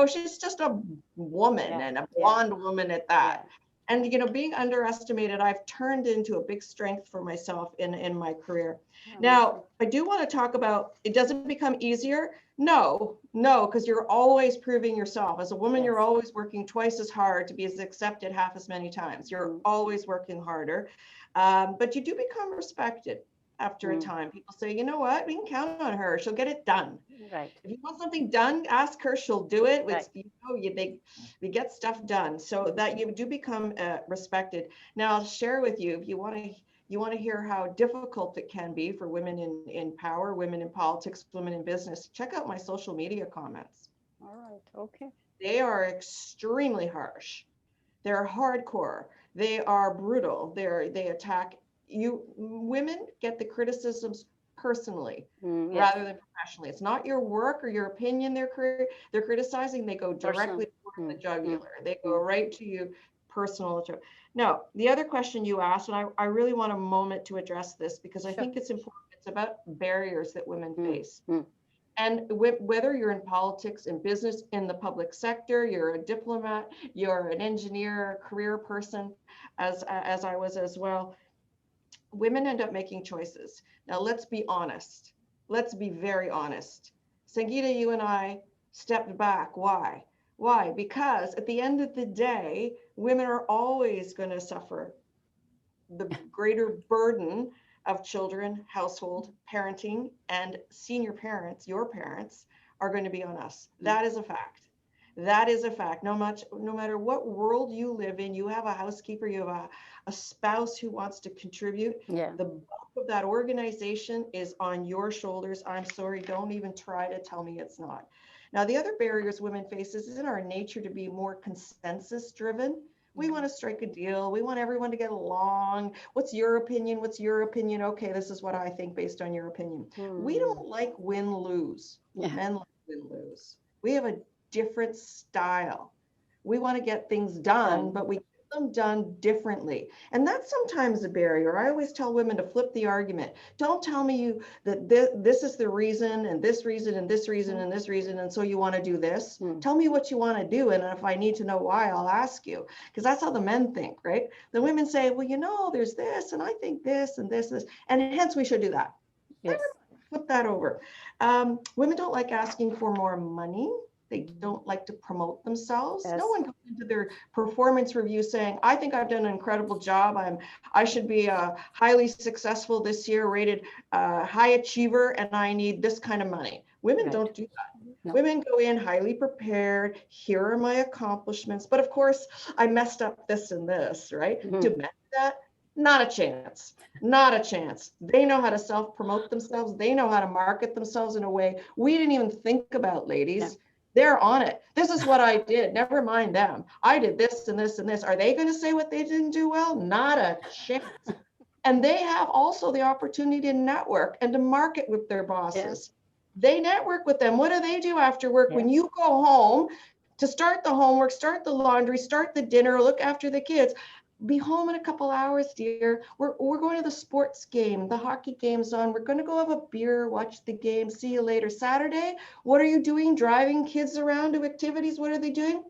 She's just a woman and a blonde woman at that. Yeah. And, being underestimated, I've turned into a big strength for myself in my career. Now, I do want to talk about, it doesn't become easier. No, because you're always proving yourself. As a woman, you're always working twice as hard to be as accepted half as many times. You're always working harder, but you do become respected after a time. People say, you know what, we can count on her. She'll get it done. Right. If you want something done, ask her, she'll do it. Right. We get stuff done, so that you do become respected. Now, I'll share with you, if you want to hear how difficult it can be for women in power, women in politics, women in business, check out my social media comments. All right. Okay. They are extremely harsh. They're hardcore. They are brutal. They attack you. Women get the criticisms personally rather than professionally. It's not your work or your opinion they're criticizing. They go directly to the jugular. They go right to you, personal. Now, the other question you asked, and I really want a moment to address this because I think it's important. It's about barriers that women face. And whether you're in politics, in business, in the public sector, you're a diplomat, you're an engineer, a career person, as I was as well, women end up making choices. Now, let's be honest. Let's be very honest. Sangeeta, you and I stepped back. Why? Why? Because at the end of the day, women are always going to suffer the greater burden of children, household, parenting, and senior parents, your parents, are going to be on us. That is a fact. That is a fact. No matter what world you live in, you have a housekeeper, you have a spouse who wants to contribute. Yeah. The bulk of that organization is on your shoulders. I'm sorry, don't even try to tell me it's not. Now, the other barriers women face is in our nature to be more consensus driven. We want to strike a deal. We want everyone to get along. What's your opinion? What's your opinion? Okay, this is what I think based on your opinion. We don't like win-lose. Men like win-lose. We have a different style. We want to get things done, but we get them done differently. And that's sometimes a barrier. I always tell women to flip the argument. Don't tell me that this is the reason and this reason and this reason and this reason, and so you want to do this. Tell me what you want to do, and if I need to know why, I'll ask you. Because that's how the men think, right? The women say, well, there's this, and I think this and this, and hence we should do that. Yes. Flip that over. Women don't like asking for more money. They don't like to promote themselves. Yes. No one goes into their performance review saying, I think I've done an incredible job. I should be highly successful this year, rated high achiever, and I need this kind of money. Women don't do that. No. Women go in highly prepared. Here are my accomplishments. But of course, I messed up this and this, right? To match that, not a chance. Not a chance. They know how to self-promote themselves. They know how to market themselves in a way we didn't even think about, ladies. Yeah. They're on it. This is what I did. Never mind them. I did this and this and this. Are they going to say what they didn't do well? Not a chance. And they have also the opportunity to network and to market with their bosses. Yeah. They network with them. What do they do after work? Yeah. When you go home to start the homework, start the laundry, start the dinner, look after the kids, be home in a couple hours, dear. We're going to the sports game. The hockey game's on. We're going to go have a beer, watch the game. See you later. Saturday, what are you doing? Driving kids around to activities? What are they doing?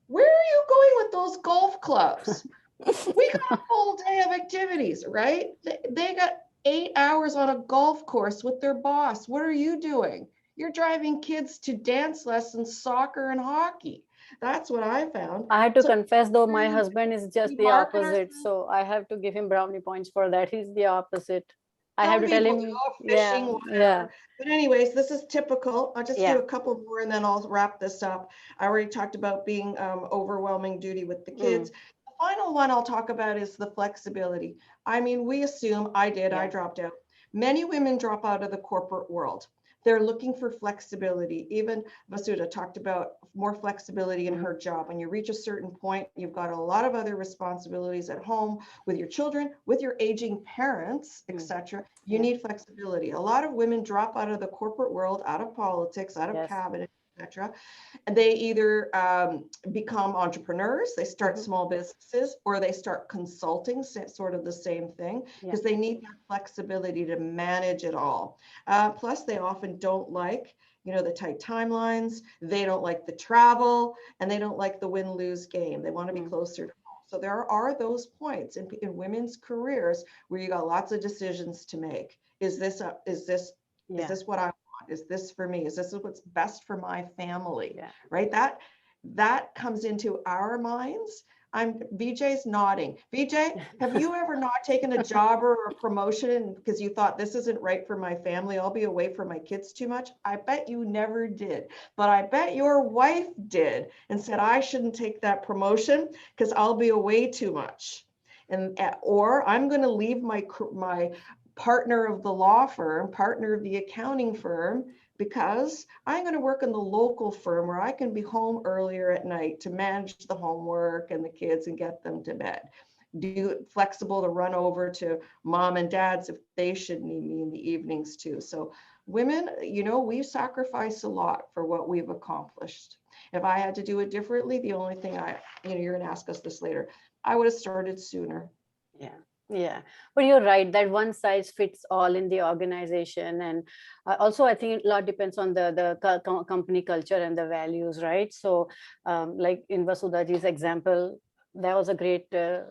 Where are you going with those golf clubs? We got a full day of activities, right? They got 8 hours on a golf course with their boss. What are you doing? You're driving kids to dance lessons, soccer, and hockey. That's what I found. I have to So confess, though, my husband is just we the market opposite. ourselves. So I have to give him brownie points for that. He's the opposite. I have Some to tell people do, him, oh, yeah, fishing, yeah, whatever. But anyways, this is typical. I'll just do yeah. a couple more and then I'll wrap this up. I already talked about being overwhelming duty with the kids. The final one I'll talk about is the flexibility. I mean, we assume, I Yeah. dropped out. Many women drop out of the corporate world. They're looking for flexibility. Even Vasudha talked about more flexibility in her job. When you reach a certain point, you've got a lot of other responsibilities at home with your children, with your aging parents, etc. You need flexibility. A lot of women drop out of the corporate world, out of politics, out of cabinet, etc. And they either become entrepreneurs, they start small businesses, or they start consulting, sort of the same thing, because they need that flexibility to manage it all. Plus, they often don't like, the tight timelines. They don't like the travel, and they don't like the win-lose game. They want to be closer to home. So there are those points in women's careers where you got lots of decisions to make. Is this what I want? Is this for me? Is this what's best for my family? Right? That comes into our minds. VJ's nodding. VJ, have you ever not taken a job or a promotion because you thought this isn't right for my family? I'll be away from my kids too much. I bet you never did, but I bet your wife did and said, I shouldn't take that promotion because I'll be away too much. Or I'm going to leave my partner of the law firm, partner of the accounting firm, because I'm going to work in the local firm where I can be home earlier at night to manage the homework and the kids and get them to bed. Flexible to run over to mom and dad's if they should need me in the evenings too. So women, we sacrifice a lot for what we've accomplished. If I had to do it differently, the only thing you're going to ask us this later, I would have started sooner. Yeah, but you're right that one size fits all in the organization, and also I think a lot depends on the company culture and the values, right? So like in Vasudhaji's example, that was a great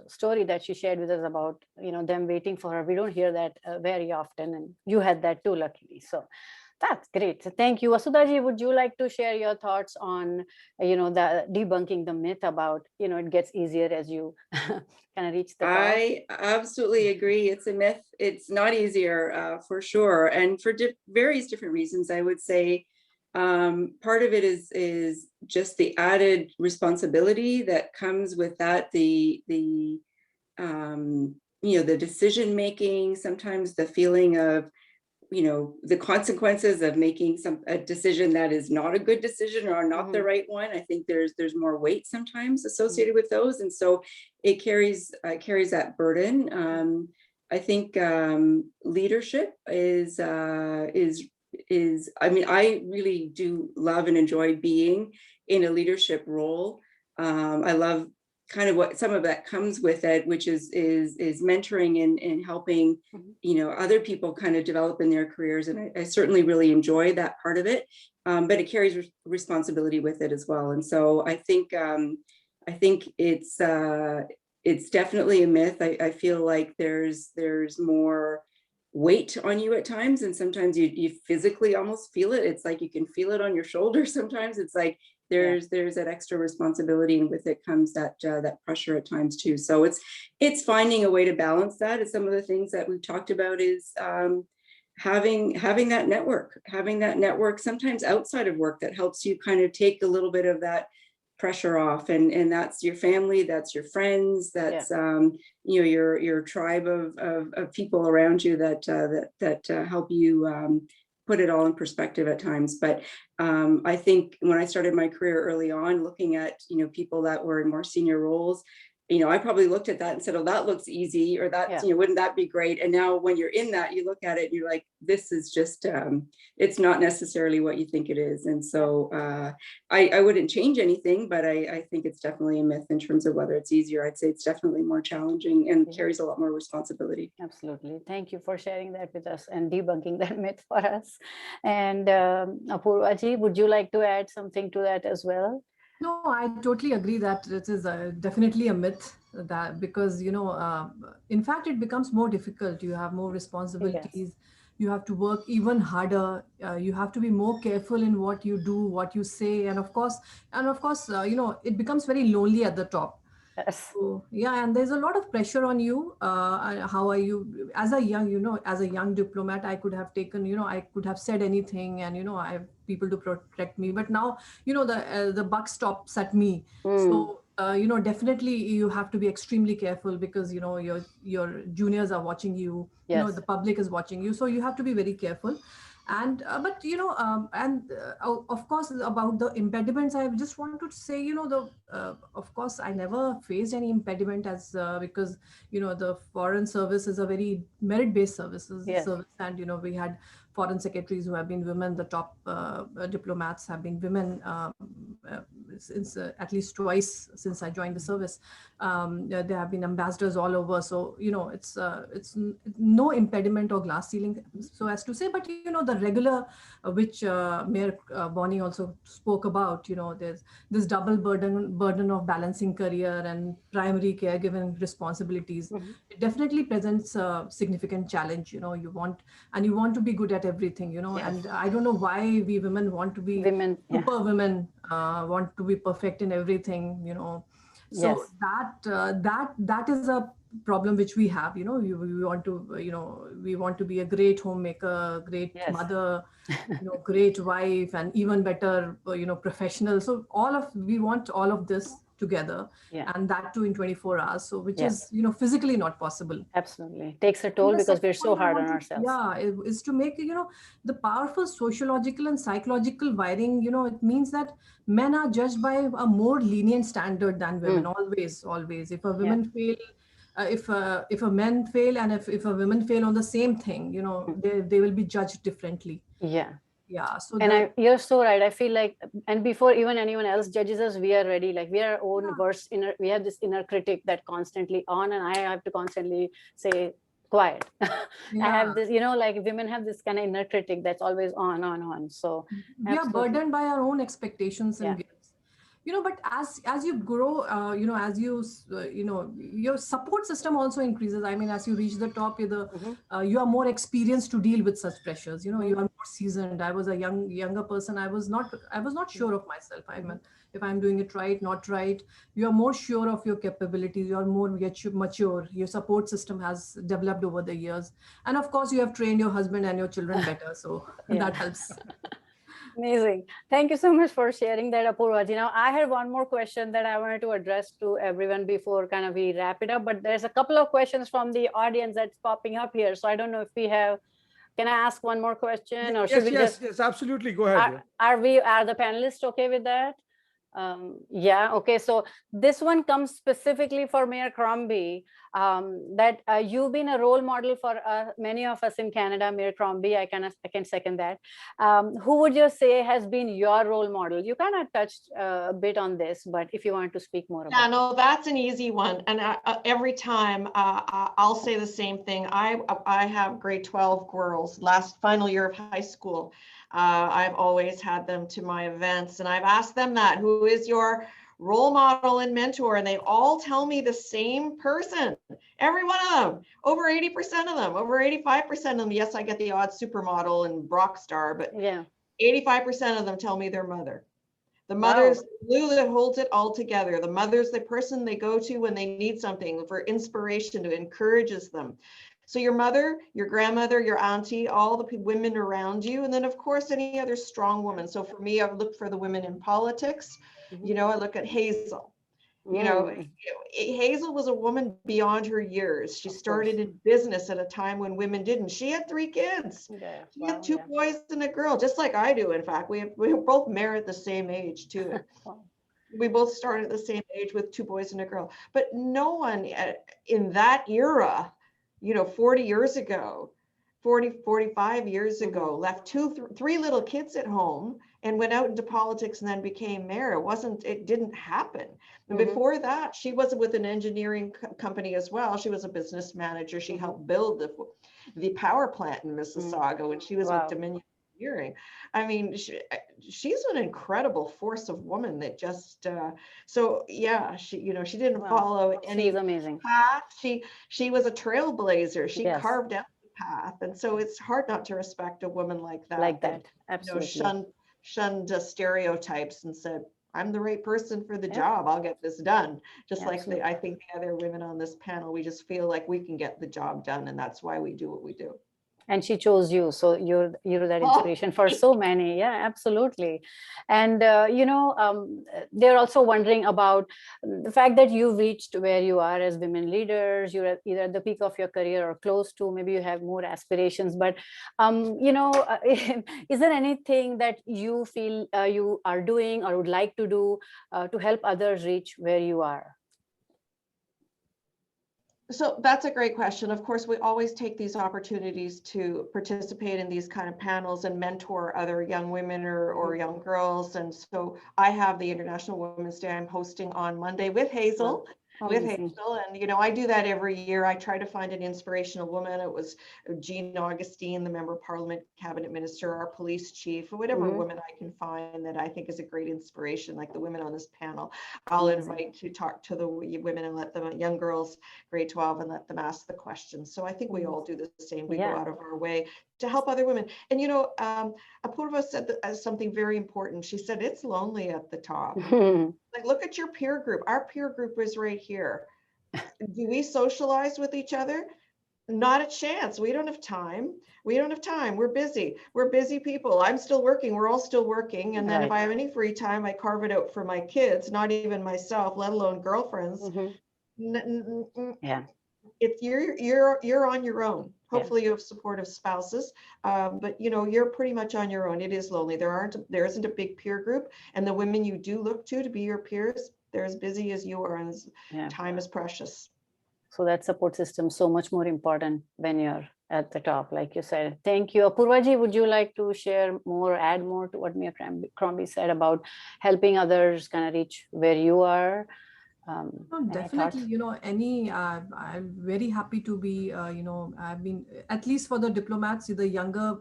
story that she shared with us about them waiting for her. We don't hear that very often, and you had that too, luckily. So that's great. So thank you. Vasudhaji, would you like to share your thoughts on, the debunking the myth about, it gets easier as you kind of reach the top? I absolutely agree. It's a myth. It's not easier for sure. And for various different reasons, I would say part of it is just the added responsibility that comes with that, the decision making, sometimes the feeling of, the consequences of making a decision that is not a good decision or not the right one. I think there's more weight sometimes associated with those, and so it carries that burden. I think leadership is. I mean, I really do love and enjoy being in a leadership role. I love kind of what some of that comes with it, which is mentoring and helping, other people kind of develop in their careers. And I certainly really enjoy that part of it, but it carries responsibility with it as well. And so I think it's definitely a myth. I feel like there's more weight on you at times, and sometimes you physically almost feel it. It's like you can feel it on your shoulder. Sometimes it's like there's that extra responsibility, and with it comes that pressure at times too. So it's finding a way to balance that. And some of the things that we've talked about is having that network sometimes outside of work that helps you kind of take a little bit of that pressure off, and that's your family, that's your friends, that's your tribe of people around you that help you put it all in perspective at times. But I think when I started my career early on, looking at people that were in more senior roles, I probably looked at that and said, oh, that looks easy, or that, wouldn't that be great? And now when you're in that, you look at it and you're like, this is just, it's not necessarily what you think it is. And so I wouldn't change anything, but I think it's definitely a myth in terms of whether it's easier. I'd say it's definitely more challenging and carries a lot more responsibility. Absolutely. Thank you for sharing that with us and debunking that myth for us. And Apurvaji, would you like to add something to that as well? No, I totally agree that it is definitely a myth, that because, in fact, it becomes more difficult. You have more responsibilities. Yes. You have to work even harder. You have to be more careful in what you do, what you say. And of course, it becomes very lonely at the top. Yes. So, yeah, and there's a lot of pressure on you. How are you as a young diplomat? I could have taken, I could have said anything, and I have people to protect me. But now, the buck stops at me. So, definitely you have to be extremely careful because your juniors are watching you. Yes. The public is watching you, so you have to be very careful. And of course, about the impediments, I just want to say, of course, I never faced any impediment because the foreign service is a very merit-based service, and we had foreign secretaries who have been women. The top diplomats have been women since at least twice since I joined the service. There have been ambassadors all over. So, it's no impediment or glass ceiling, so as to say. But, the regular, which Mayor Bonnie also spoke about, there's this double burden of balancing career and primary caregiving responsibilities. Mm-hmm. It definitely presents a significant challenge. You want to be good at everything, yes. And I don't know why we women want to be women, want to be perfect in everything, So yes. that is a problem which we have. We want to be a great homemaker, great yes. mother, great wife, and even better, professional. So we want all of this together, and that too in 24 hours. So which is, physically not possible. Absolutely. Takes a toll because we're so hard on ourselves. Yeah, is to make, the powerful sociological and psychological wiring, it means that men are judged by a more lenient standard than women, always. If a woman fail, if a men fail, and if a women fail on the same thing, they will be judged differently. Yeah. So you're so right. I feel like, and before even anyone else judges us, we are ready. Like we are our own worst we have this inner critic that constantly on, and I have to constantly say, quiet. I have this, like women have this kind of inner critic that's always on. So we are burdened by our own expectations and gifts. But as you grow, as you, your support system also increases. I mean, as you reach the top, you are more experienced to deal with such pressures. You are more seasoned. I was a younger person. I was not sure of myself. I mean, if I'm doing it right, not right. You are more sure of your capabilities. You are more mature. Your support system has developed over the years. And of course, you have trained your husband and your children better. So that helps. Amazing. Thank you so much for sharing that, Apurvaji. Now, I had one more question that I wanted to address to everyone before kind of we wrap it up, but there's a couple of questions from the audience that's popping up here. So I don't know if we have, can I ask one more question? Or should we yes, absolutely. Go ahead. Are the panelists okay with that? Okay. So this one comes specifically for Mayor Crombie, that you've been a role model for many of us in Canada. Mayor Crombie, I can second that. Who would you say has been your role model? You kind of touched a bit on this, but if you want to speak more about it. No, that's an easy one. And every time I'll say the same thing. I have grade 12 girls, final year of high school. I've always had them to my events, and I've asked them that, who is your role model and mentor? And they all tell me the same person, every one of them, over 80% of them, over 85% of them. Yes, I get the odd supermodel and rock star, but 85% of them tell me their mother. The mother's the glue that holds it all together. The mother's the person they go to when they need something for inspiration, to encourages them. So your mother, your grandmother, your auntie, all the women around you, and then of course any other strong woman. So for me, I would look for the women in politics. I look at Hazel. Hazel was a woman beyond her years. She started in business at a time when women didn't. She had 3 kids. She had 2 boys and a girl, just like I do. In fact, we both merit the same age too. We both started at the same age with 2 boys and a girl, but no one in that era, 40 years ago, 45 years ago, left 3 little kids at home and went out into politics and then became mayor. It didn't happen. And before that, she was with an engineering company as well. She was a business manager. She helped build the power plant in Mississauga when she was with Dominion Engineering. I mean, she's an incredible force of woman that just, so yeah, she didn't follow any amazing path. She was a trailblazer. She carved out path, and so it's hard not to respect a woman like that. Absolutely. Shunned stereotypes and said, I'm the right person for the job, I'll get this done. Just like I think the other women on this panel, we just feel like we can get the job done, and that's why we do what we do. And she chose you, so you're that inspiration for so many. Yeah, absolutely. And they're also wondering about the fact that you've reached where you are as women leaders. You're either at the peak of your career or close to. Maybe you have more aspirations, but is there anything that you feel you are doing or would like to do to help others reach where you are? So that's a great question. Of course, we always take these opportunities to participate in these kind of panels and mentor other young women or young girls. And so I have the International Women's Day I'm hosting on Monday with Hazel. And I do that every year. I try to find an inspirational woman. It was Jean Augustine, the member of parliament, cabinet minister, our police chief, or whatever woman I can find that I think is a great inspiration, like the women on this panel. I'll invite to talk to the women and let them, young girls, grade 12, and let them ask the questions. So I think we all do the same. We go out of our way to help other women. And Apurva said something very important. She said, it's lonely at the top. Like, look at your peer group. Our peer group is right here. Do we socialize with each other? Not a chance. We don't have time. We're busy. We're busy people. I'm still working. We're all still working. And then if I have any free time, I carve it out for my kids, not even myself, let alone girlfriends. If you're on your own. Hopefully you have supportive spouses, but you're pretty much on your own. It is lonely. There isn't a big peer group, and the women you do look to be your peers, they're as busy as you are, and time is precious. So that support system is so much more important when you're at the top, like you said. Thank you. Apurvaji, would you like to share more, add more to what Mia Crombie said about helping others kind of reach where you are? Definitely, I'm very happy to be, I've been, at least for the diplomats, the younger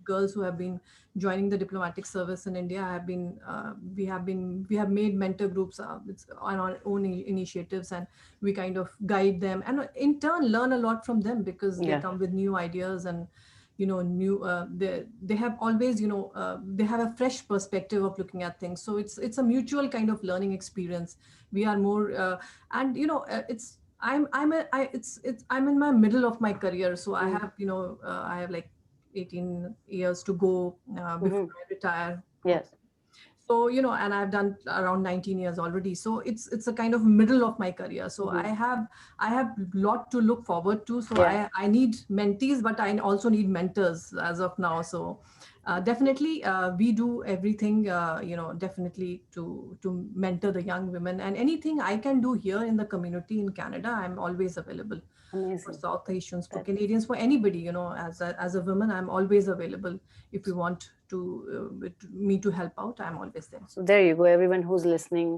girls who have been joining the diplomatic service in India, we have made mentor groups on our own initiatives, and we kind of guide them and in turn learn a lot from them, because they come with new ideas and they have always they have a fresh perspective of looking at things. So it's a mutual kind of learning experience. We are more and I'm in my middle of my career, so I have I have like 18 years to go before I retire. So and I've done around 19 years already, so it's a kind of middle of my career. So I have a lot to look forward to. So I need mentees, but I also need mentors as of now. So definitely we do everything definitely to mentor the young women, and anything I can do here in the community in Canada, I'm always available. For South Asians, for Canadians, for anybody, as a woman, I'm always available. If you want me to help out, I'm always there. So there you go. Everyone who's listening,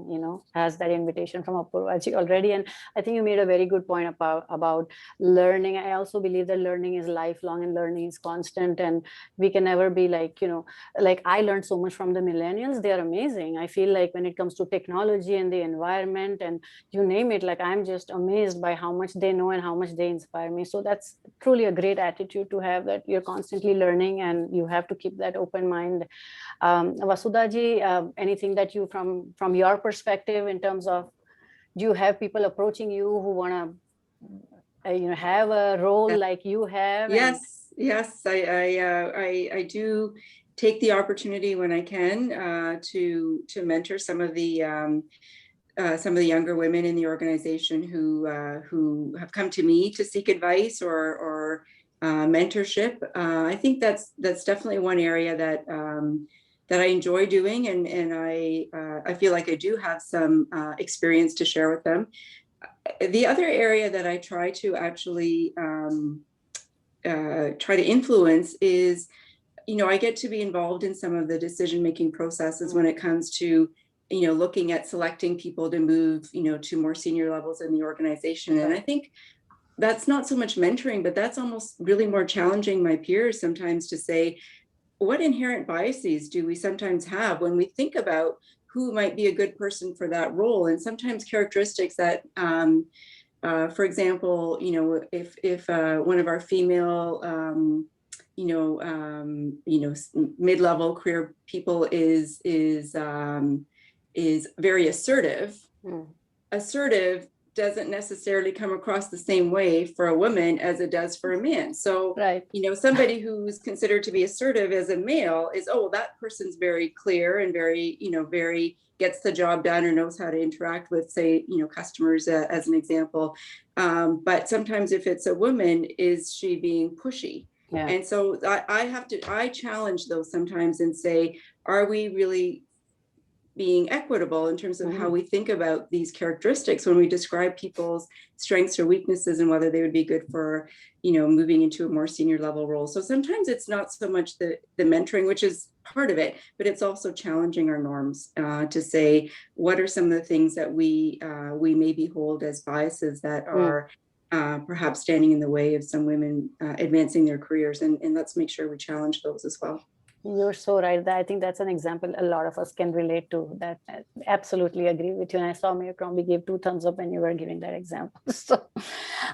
has that invitation from Apurvaji already. And I think you made a very good point about learning. I also believe that learning is lifelong and learning is constant, and we can never be like I learned so much from the millennials. They are amazing. I feel like when it comes to technology and the environment and you name it, like I'm just amazed by how much they know and how much they inspire me. So that's truly a great attitude to have, that you're constantly learning and you have to keep that open mind. Vasudha-ji, anything that you from your perspective in terms of, do you have people approaching you who want to have a role like you have? Yes, I do take the opportunity when I can to mentor some of the younger women in the organization who have come to me to seek advice or mentorship. I think that's definitely one area that that I enjoy doing, and I feel like I do have some experience to share with them. The other area that I try to actually try to influence is, I get to be involved in some of the decision-making processes when it comes to, looking at selecting people to move, to more senior levels in the organization. And I think that's not so much mentoring, but that's almost really more challenging my peers sometimes to say, what inherent biases do we sometimes have when we think about who might be a good person for that role? And sometimes characteristics that, for example, if one of our female, mid-level career people is very assertive. Assertive doesn't necessarily come across the same way for a woman as it does for a man. So, somebody who's considered to be assertive as a male is, oh, that person's very clear and very, very gets the job done or knows how to interact with, say, customers as an example. But sometimes if it's a woman, is she being pushy? Yeah. And so I challenge those sometimes and say, are we really being equitable in terms of how we think about these characteristics when we describe people's strengths or weaknesses and whether they would be good for, moving into a more senior level role. So sometimes it's not so much the mentoring, which is part of it, but it's also challenging our norms to say, what are some of the things that we maybe hold as biases that are perhaps standing in the way of some women advancing their careers, and let's make sure we challenge those as well. You're so right. I think that's an example a lot of us can relate to. That I absolutely agree with you. And I saw Mayor Crombie gave 2 thumbs up when you were giving that example. So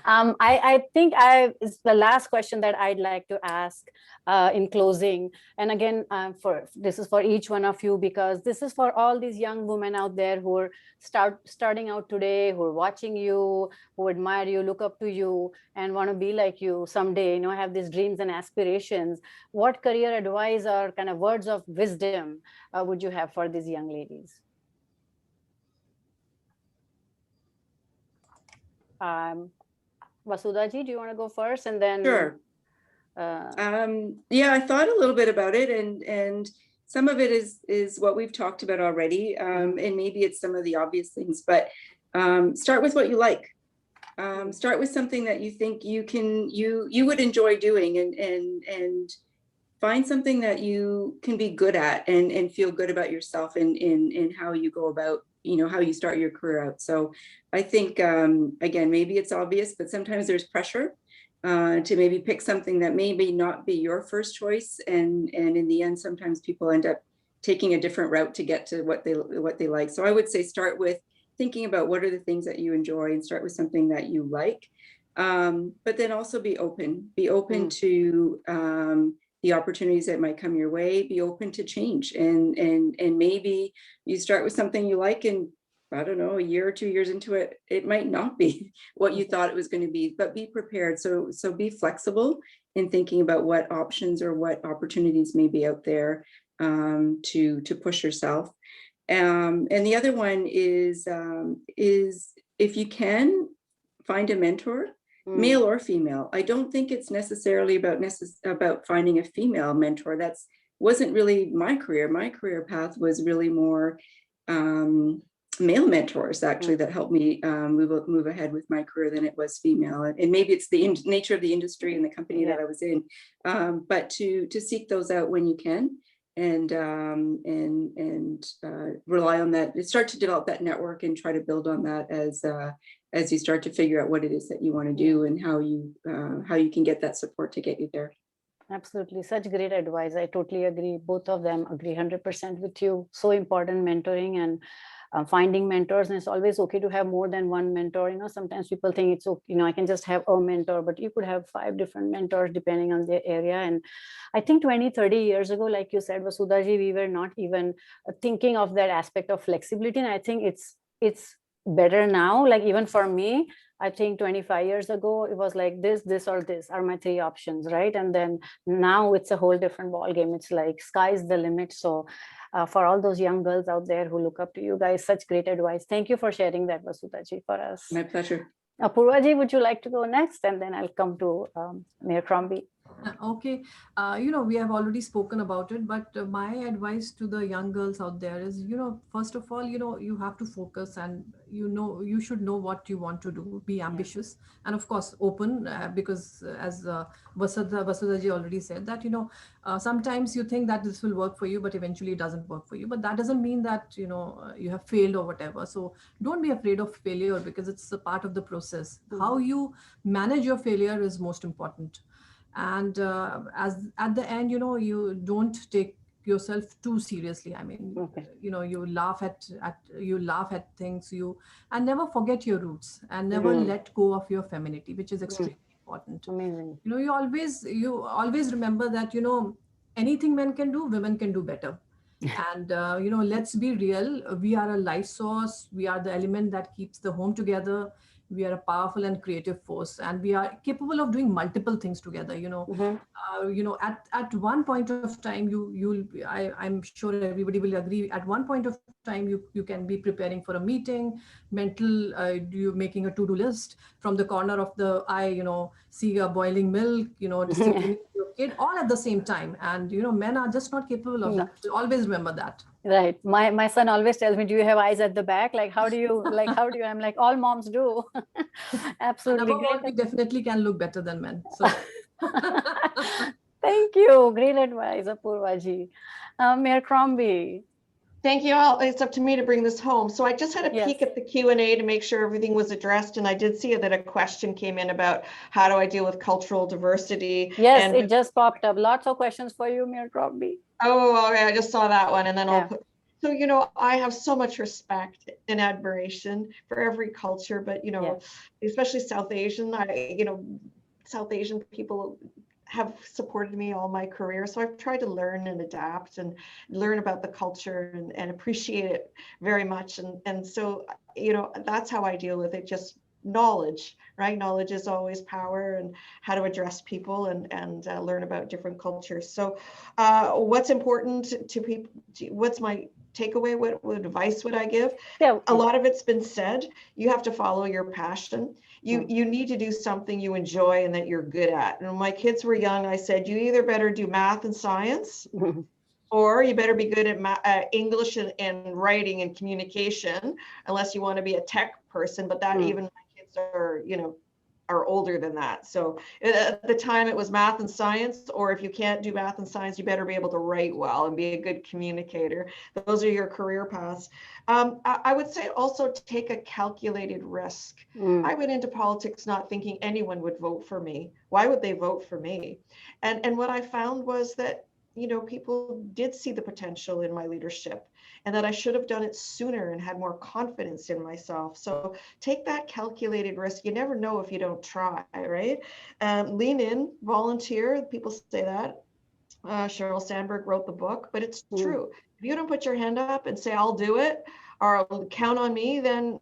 I think it's the last question that I'd like to ask in closing. And again, this is for each one of you, because this is for all these young women out there who are starting out today, who are watching you, who admire you, look up to you, and want to be like you someday, have these dreams and aspirations. What career advice or kind of words of wisdom would you have for these young ladies? Vasudha-ji, do you want to go first? And then sure. Yeah, I thought a little bit about it, and some of it is what we've talked about already, and maybe it's some of the obvious things, but start with what you like. Start with something that you think you would enjoy doing, and find something that you can be good at and feel good about yourself in how you go about, how you start your career out. So I think, again, maybe it's obvious, but sometimes there's pressure to maybe pick something that maybe not be your first choice. And in the end, sometimes people end up taking a different route to get to what they like. So I would say start with thinking about what are the things that you enjoy and start with something that you like. But then also be open to the opportunities that might come your way, be open to change. And maybe you start with something you like, and I don't know, a year or 2 years into it, it might not be what you thought it was going to be, but be prepared. So be flexible in thinking about what options or what opportunities may be out there to push yourself. And the other one is if you can find a mentor, male or female. I don't think it's necessarily about finding a female mentor. That's wasn't really my career. My career path was really more male mentors actually that helped me move ahead with my career than it was female. And maybe it's the nature of the industry and the company that I was in, but to seek those out when you can, and rely on that. Start to develop that network and try to build on that as you start to figure out what it is that you want to do and how you can get that support to get you there. Absolutely. Such great advice. I totally agree. Both of them agree 100% with you. So important, mentoring and finding mentors. And it's always okay to have more than one mentor. Sometimes people think it's okay, I can just have a mentor, but you could have 5 different mentors depending on their area. And I think 20-30 years ago, like you said, Vasudha-ji, we were not even thinking of that aspect of flexibility. And I think it's better now. Like even for me, I think 25 years ago, it was like this or this are my 3 options, right? And then now it's a whole different ball game. It's like sky's the limit. So for all those young girls out there who look up to you guys, such great advice. Thank you for sharing that, Vasudha-ji, for us. My pleasure. Apurva-ji, would you like to go next? And then I'll come to Mayor Crombie. Okay, we have already spoken about it, but my advice to the young girls out there is, first of all, you have to focus, and you should know what you want to do, be ambitious, and of course, open, because as Vasudha ji already said that, sometimes you think that this will work for you, but eventually it doesn't work for you. But that doesn't mean that, you have failed or whatever. So don't be afraid of failure, because it's a part of the process. How you manage your failure is most important. And as at the end, you don't take yourself too seriously. I mean, Okay. you laugh at things, and never forget your roots, and never Mm. let go of your femininity, which is extremely important. Amazing. You always remember that, anything men can do, women can do better. And let's be real, we are a life source, we are the element that keeps the home together, we are a powerful and creative force, and we are capable of doing multiple things together. At one point of time, I'm sure everybody will agree, at one point of time you can be preparing for a meeting, you making a to-do list, from the corner of the eye, see a boiling milk, disciplining your kid, all at the same time. And men are just not capable of No. that. So always remember that. Right. My son always tells me, do you have eyes at the back? Like, how do you, I'm like, all moms do. And Absolutely above all, we great. definitely can look better than men. So Thank you. Great advice, Apurva ji. Mayor Crombie. Thank you all. It's up to me to bring this home. So I just had a Yes. peek at the Q&A to make sure everything was addressed. And I did see that a question came in about how do I deal with cultural diversity? Yes, And it just popped up. Lots of questions for you, Mayor Crombie. oh, okay, I just saw that one. And then Yeah. I'll put, so, I have so much respect and admiration for every culture, but, especially South Asian, South Asian people have supported me all my career. So I've tried to learn and adapt and learn about the culture and appreciate it very much. And so, that's how I deal with it. Just knowledge, right? Knowledge is always power, and how to address people and learn about different cultures. So what's important to people, what's my takeaway? What advice would I give? Yeah. A lot of it's been said. You have to follow your passion. You need to do something you enjoy and that you're good at. And when my kids were young, I said, you either better do math and science, or you better be good at English and writing and communication, unless you want to be a tech person. But that even my kids are older than that. So at the time it was math and science, or if you can't do math and science, you better be able to write well and be a good communicator. Those are your career paths. I would say also take a calculated risk. I went into politics not thinking anyone would vote for me. Why would they vote for me? And what I found was that, people did see the potential in my leadership, and that I should have done it sooner and had more confidence in myself. So take that calculated risk. You never know if you don't try, right? Lean in, volunteer. People say that. Sheryl Sandberg wrote the book, but it's true. If you don't put your hand up and say, I'll do it, or count on me, then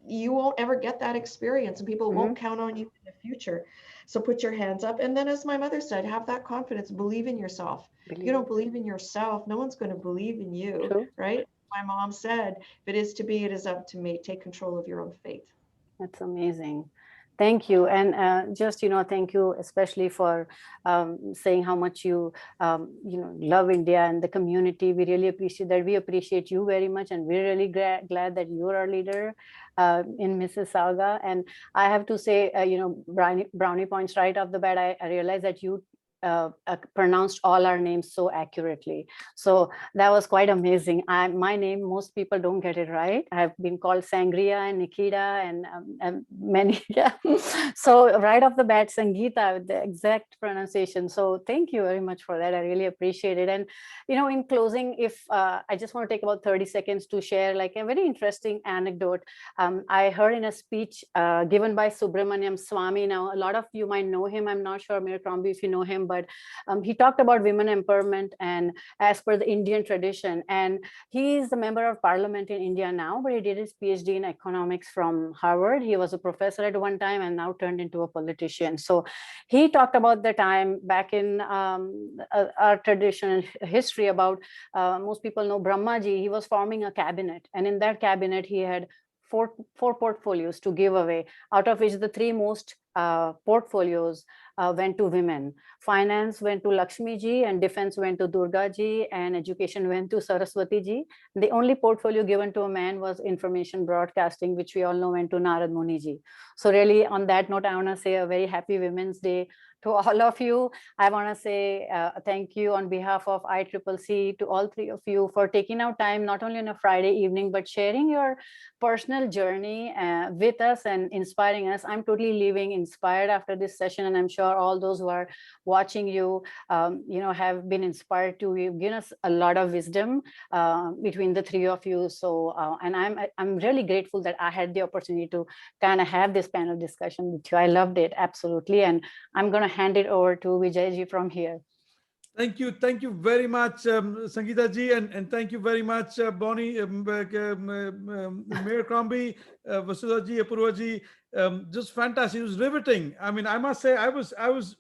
you won't ever get that experience, and people won't count on you in the future. So put your hands up. And then, as my mother said, have that confidence, believe in yourself. If you don't believe in yourself, no one's going to believe in you, True. right? My mom said, if it is to be, it is up to me. Take control of your own fate. That's amazing. Thank you. And thank you especially for saying how much you, love India and the community. We really appreciate that. We appreciate you very much. And we're really glad that you're our leader in Mississauga. And I have to say, brownie points right off the bat. I realized that you pronounced all our names so accurately. So that was quite amazing. My name, most people don't get it right. I've been called Sangria and Nikita and many. Yeah. So right off the bat, Sangeeta, the exact pronunciation. So thank you very much for that. I really appreciate it. And, in closing, if I just want to take about 30 seconds to share like a very interesting anecdote. I heard in a speech given by Subramaniam Swamy. Now, a lot of you might know him. I'm not sure, Mayor Crombie, if you know him, but he talked about women empowerment and as per the Indian tradition. And he is the member of parliament in India now, but he did his PhD in economics from Harvard. He was a professor at one time and now turned into a politician. So he talked about the time back in our traditional history about, most people know Brahmaji, he was forming a cabinet. And in that cabinet, he had four portfolios to give away, out of which the three most portfolios went to women. Finance went to Lakshmi ji, and defense went to Durga ji, and education went to Saraswati ji. The only portfolio given to a man was information broadcasting, which we all know went to Narad Muni ji. So really, on that note, I want to say a very happy Women's Day to all of you. I want to say thank you on behalf of ICCC to all three of you for taking out time, not only on a Friday evening, but sharing your personal journey with us and inspiring us. I'm totally leaving inspired after this session, and I'm sure all those who are watching you, have been inspired to. You've given us a lot of wisdom between the three of you. So, and I'm really grateful that I had the opportunity to kind of have this panel discussion with you. I loved it, absolutely. And I'm going to hand it over to Vijay from here. Thank you very much, Sangeeta ji, and thank you very much, Bonnie, Mayor Crombie, Vasudha ji, Apurva ji. Just fantastic. It was riveting. I mean, I must say, I was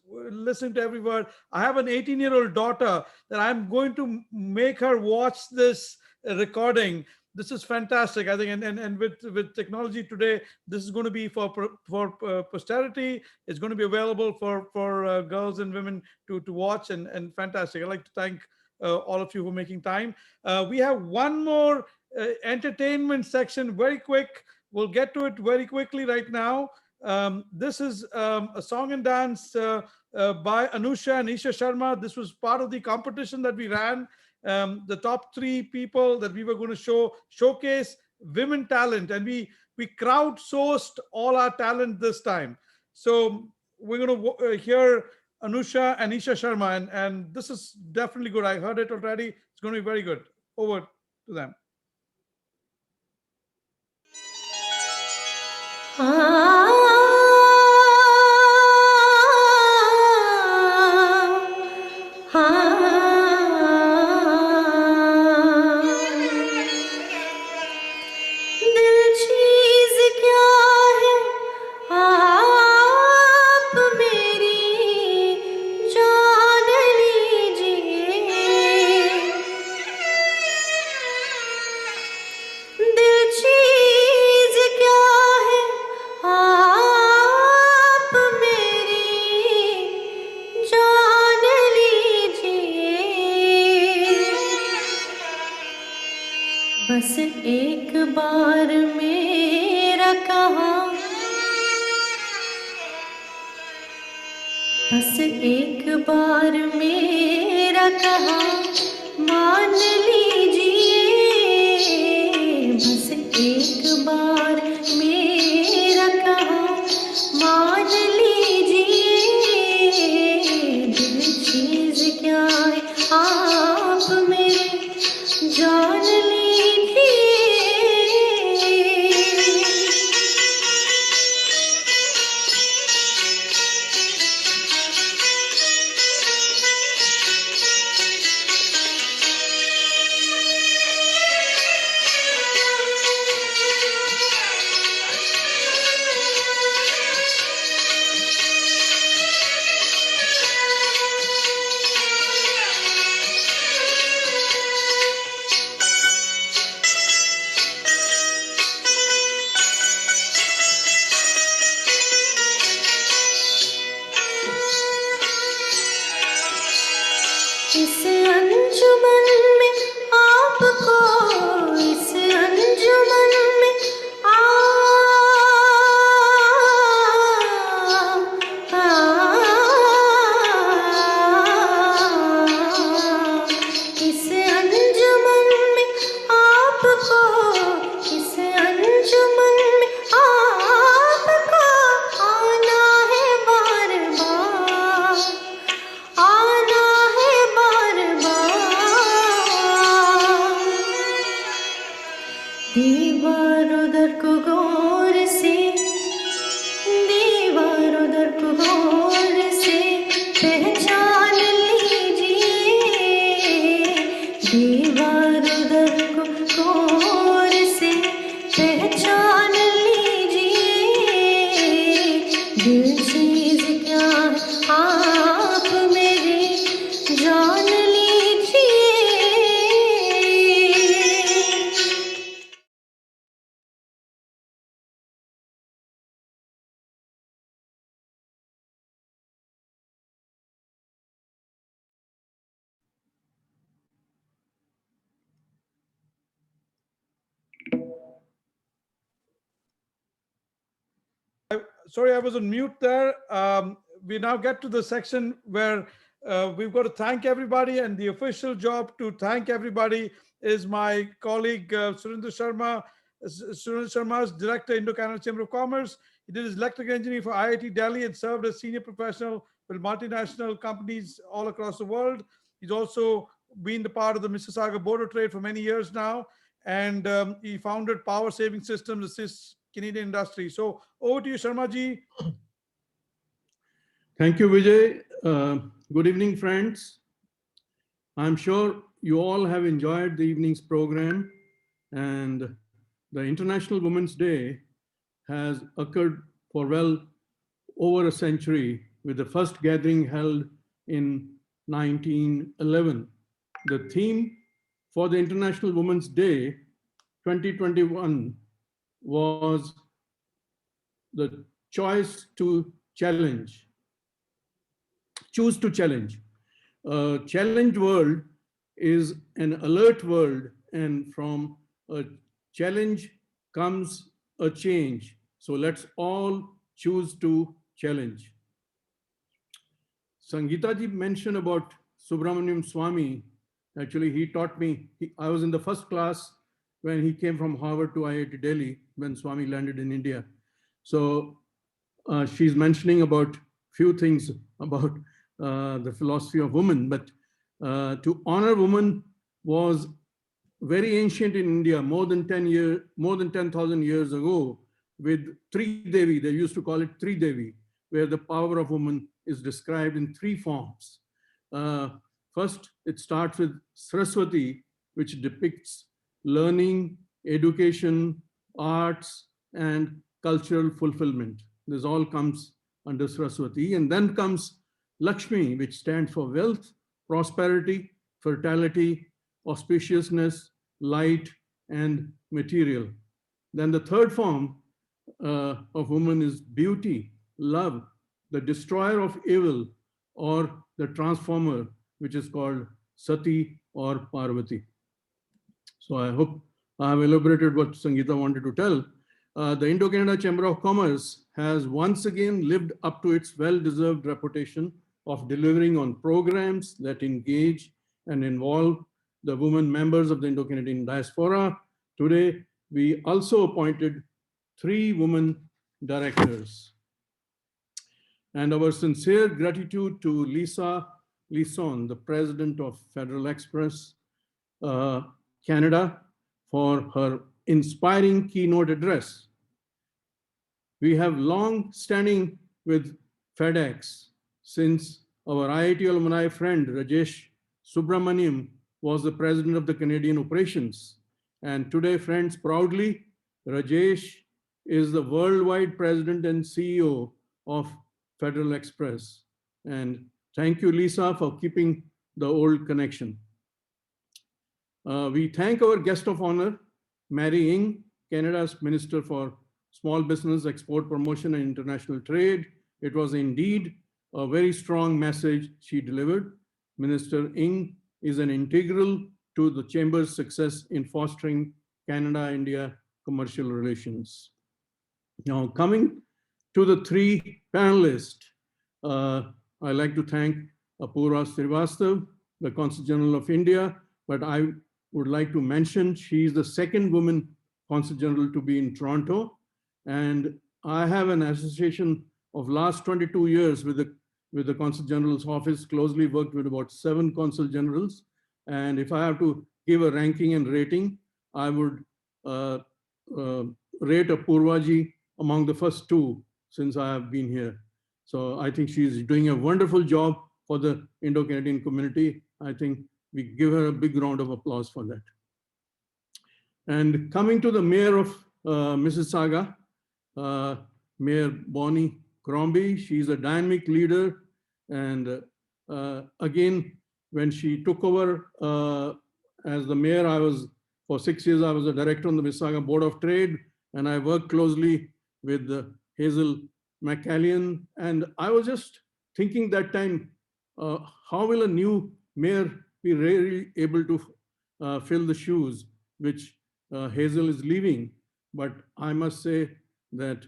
listening to every word. I have an 18-year-old daughter that I'm going to make her watch this recording. This is fantastic, I think, and with technology today, this is going to be for posterity. It's going to be available for girls and women to watch, and fantastic. I'd like to thank all of you for making time. We have one more entertainment section, very quick. We'll get to it very quickly right now. This is a song and dance by Anusha and Isha Sharma. This was part of the competition that we ran. The top three people that we were going to showcase women talent, and we crowdsourced all our talent this time. So we're going to hear Anusha and Isha Sharma, and this is definitely good. I heard it already. It's going to be very good. Over to them. बस एक बार मेरा कहा, बस एक बार मेरा कहा मान लीजिए, बस एक बार मेरा कहा मान लीजिए, दिल चीज क्या है आप मेरे जान लीजिए। इस अंजुमन में आपको, इस अंजुमन में इस अंजुमन में आपको, इस अंजुमन में आपको आना है बार बार, आना है बार बार। दीवार उधर को गौर से, दीवार उधर को गौर से पहचान लीजिए, दीवार उधर को गौर से पहचान लीजिए, दिल चीज क्या है आप मेरे जान Sorry, I was on mute there. We now get to the section where we've got to thank everybody, and the official job to thank everybody is my colleague Surinder Sharma. Surinder Sharma is Director, Indo-Canada Chamber of Commerce. He did his electrical engineering for IIT Delhi and served as senior professional with multinational companies all across the world. He's also been the part of the Mississauga Board of Trade for many years now, and he founded Power Saving Systems, assists Canadian industry. So over to you, Sharma ji. Thank you, Vijay. Good evening, friends. I'm sure you all have enjoyed the evening's program, and the International Women's Day has occurred for well over a century, with the first gathering held in 1911. The theme for the International Women's Day 2021 was the choice to challenge. Choose to challenge. A challenged world is an alert world, and from a challenge comes a change. So let's all choose to challenge. Sangeeta ji mentioned about Subramaniam Swamy. Actually, he taught me, I was in the first class when he came from Harvard to IIT Delhi, when Swamy landed in India. So she's mentioning about few things about the philosophy of women, but to honor women was very ancient in India, more than 10,000 years ago, with Tri Devi. They used to call it Tri Devi, where the power of woman is described in three forms. First, it starts with Saraswati, which depicts learning, education, arts, and cultural fulfillment. This all comes under Saraswati. And then comes Lakshmi, which stands for wealth, prosperity, fertility, auspiciousness, light, and material. Then the third form of woman is beauty, love, the destroyer of evil, or the transformer, which is called Sati or Parvati. So I hope I have elaborated what Sangeeta wanted to tell. The Indo-Canada Chamber of Commerce has once again lived up to its well-deserved reputation of delivering on programs that engage and involve the women members of the Indo-Canadian diaspora. Today, we also appointed 3 women directors. And our sincere gratitude to Lisson, the president of FedEx Express Canada, for her inspiring keynote address. We have long standing with FedEx since our IIT alumni friend Rajesh Subramaniam was the president of the Canadian operations. And today, friends, proudly, Rajesh is the worldwide president and CEO of FedEx Express. And thank you, Lisa, for keeping the old connection. We thank our guest of honor, Mary Ng, Canada's Minister for Small Business, Export Promotion and International Trade. It was indeed a very strong message she delivered. Minister Ng is an integral to the Chamber's success in fostering Canada-India commercial relations. Now, coming to the 3 panelists, I'd like to thank Apurva Srivastav, the Consul General of India, but I would like to mention she's the 2nd woman Consul General to be in Toronto. And I have an association of last 22 years with the Consul General's office, closely worked with about 7 Consul Generals. And if I have to give a ranking and rating, I would rate Apurva ji among the first 2 since I have been here. So I think she's doing a wonderful job for the Indo-Canadian community. I think we give her a big round of applause for that. And coming to the mayor of Mississauga, Mayor Bonnie Crombie, she's a dynamic leader. And again, when she took over as the mayor, for 6 years, I was a director on the Mississauga Board of Trade, and I worked closely with Hazel McCallion. And I was just thinking that time, how will a new mayor be really able to fill the shoes which Hazel is leaving? But I must say that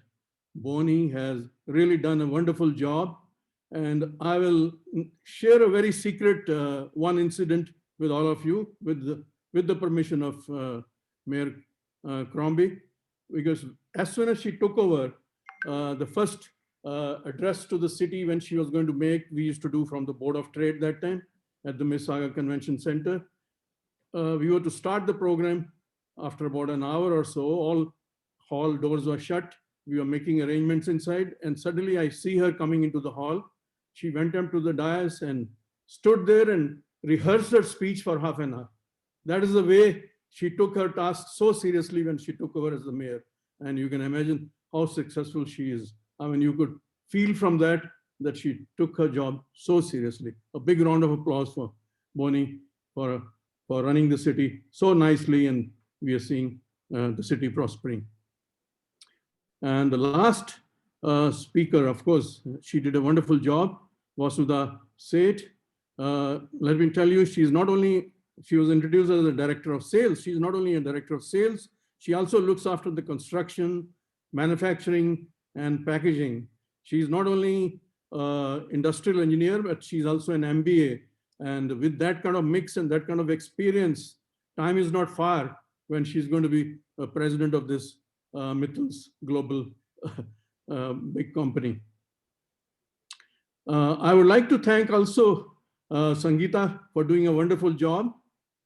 Boni has really done a wonderful job. And I will share a very secret one incident with all of you with the permission of Mayor Crombie, because as soon as she took over, the first address to the city when she was going to make, we used to do from the Board of Trade that time at the Mississauga Convention Center. We were to start the program after about an hour or so. All hall doors were shut. We were making arrangements inside, and suddenly I see her coming into the hall. She went up to the dais and stood there and rehearsed her speech for half an hour. That is the way she took her task so seriously when she took over as the mayor. And you can imagine how successful she is. I mean, you could feel from that she took her job so seriously. A big round of applause for Boni for running the city so nicely, and we are seeing the city prospering. And the last speaker, of course, she did a wonderful job, Vasudha Seth. Let me tell you, she was introduced as a director of sales. She's not only a director of sales, she also looks after the construction, manufacturing, and packaging. She's not only industrial engineer, but she's also an MBA. And with that kind of mix and that kind of experience, time is not far when she's going to be a president of this Mittal's global big company. I would like to thank also Sangeeta for doing a wonderful job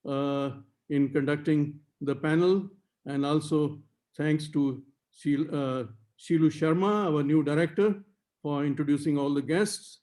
in conducting the panel, and also thanks to Shilu Sharma, our new director, for introducing all the guests.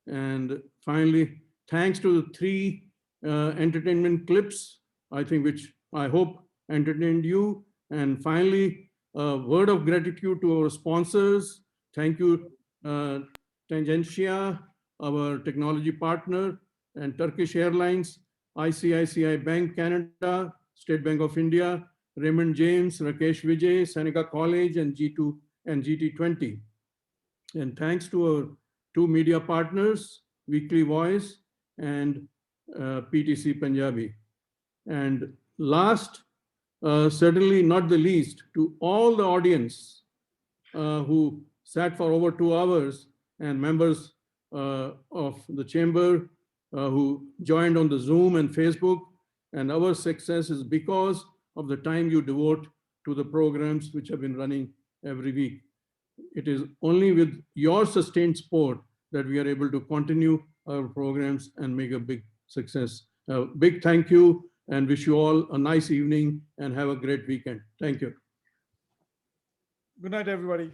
And finally, thanks to the 3 entertainment clips, I think, which I hope entertained you. And finally, a word of gratitude to our sponsors. Thank you, Tangentia, our technology partner, and Turkish Airlines, ICICI Bank Canada, State Bank of India, Raymond James, Rakesh Vijay, Seneca College, and G2 and GT20. And thanks to our 2 media partners, Weekly Voice and PTC Punjabi. And last, certainly not the least, to all the audience who sat for over 2 hours, and members of the chamber who joined on the Zoom and Facebook. And our success is because of the time you devote to the programs which have been running every week. It is only with your sustained support that we are able to continue our programs and make a big success. A big thank you, and wish you all a nice evening and have a great weekend. Thank you. Good night, everybody.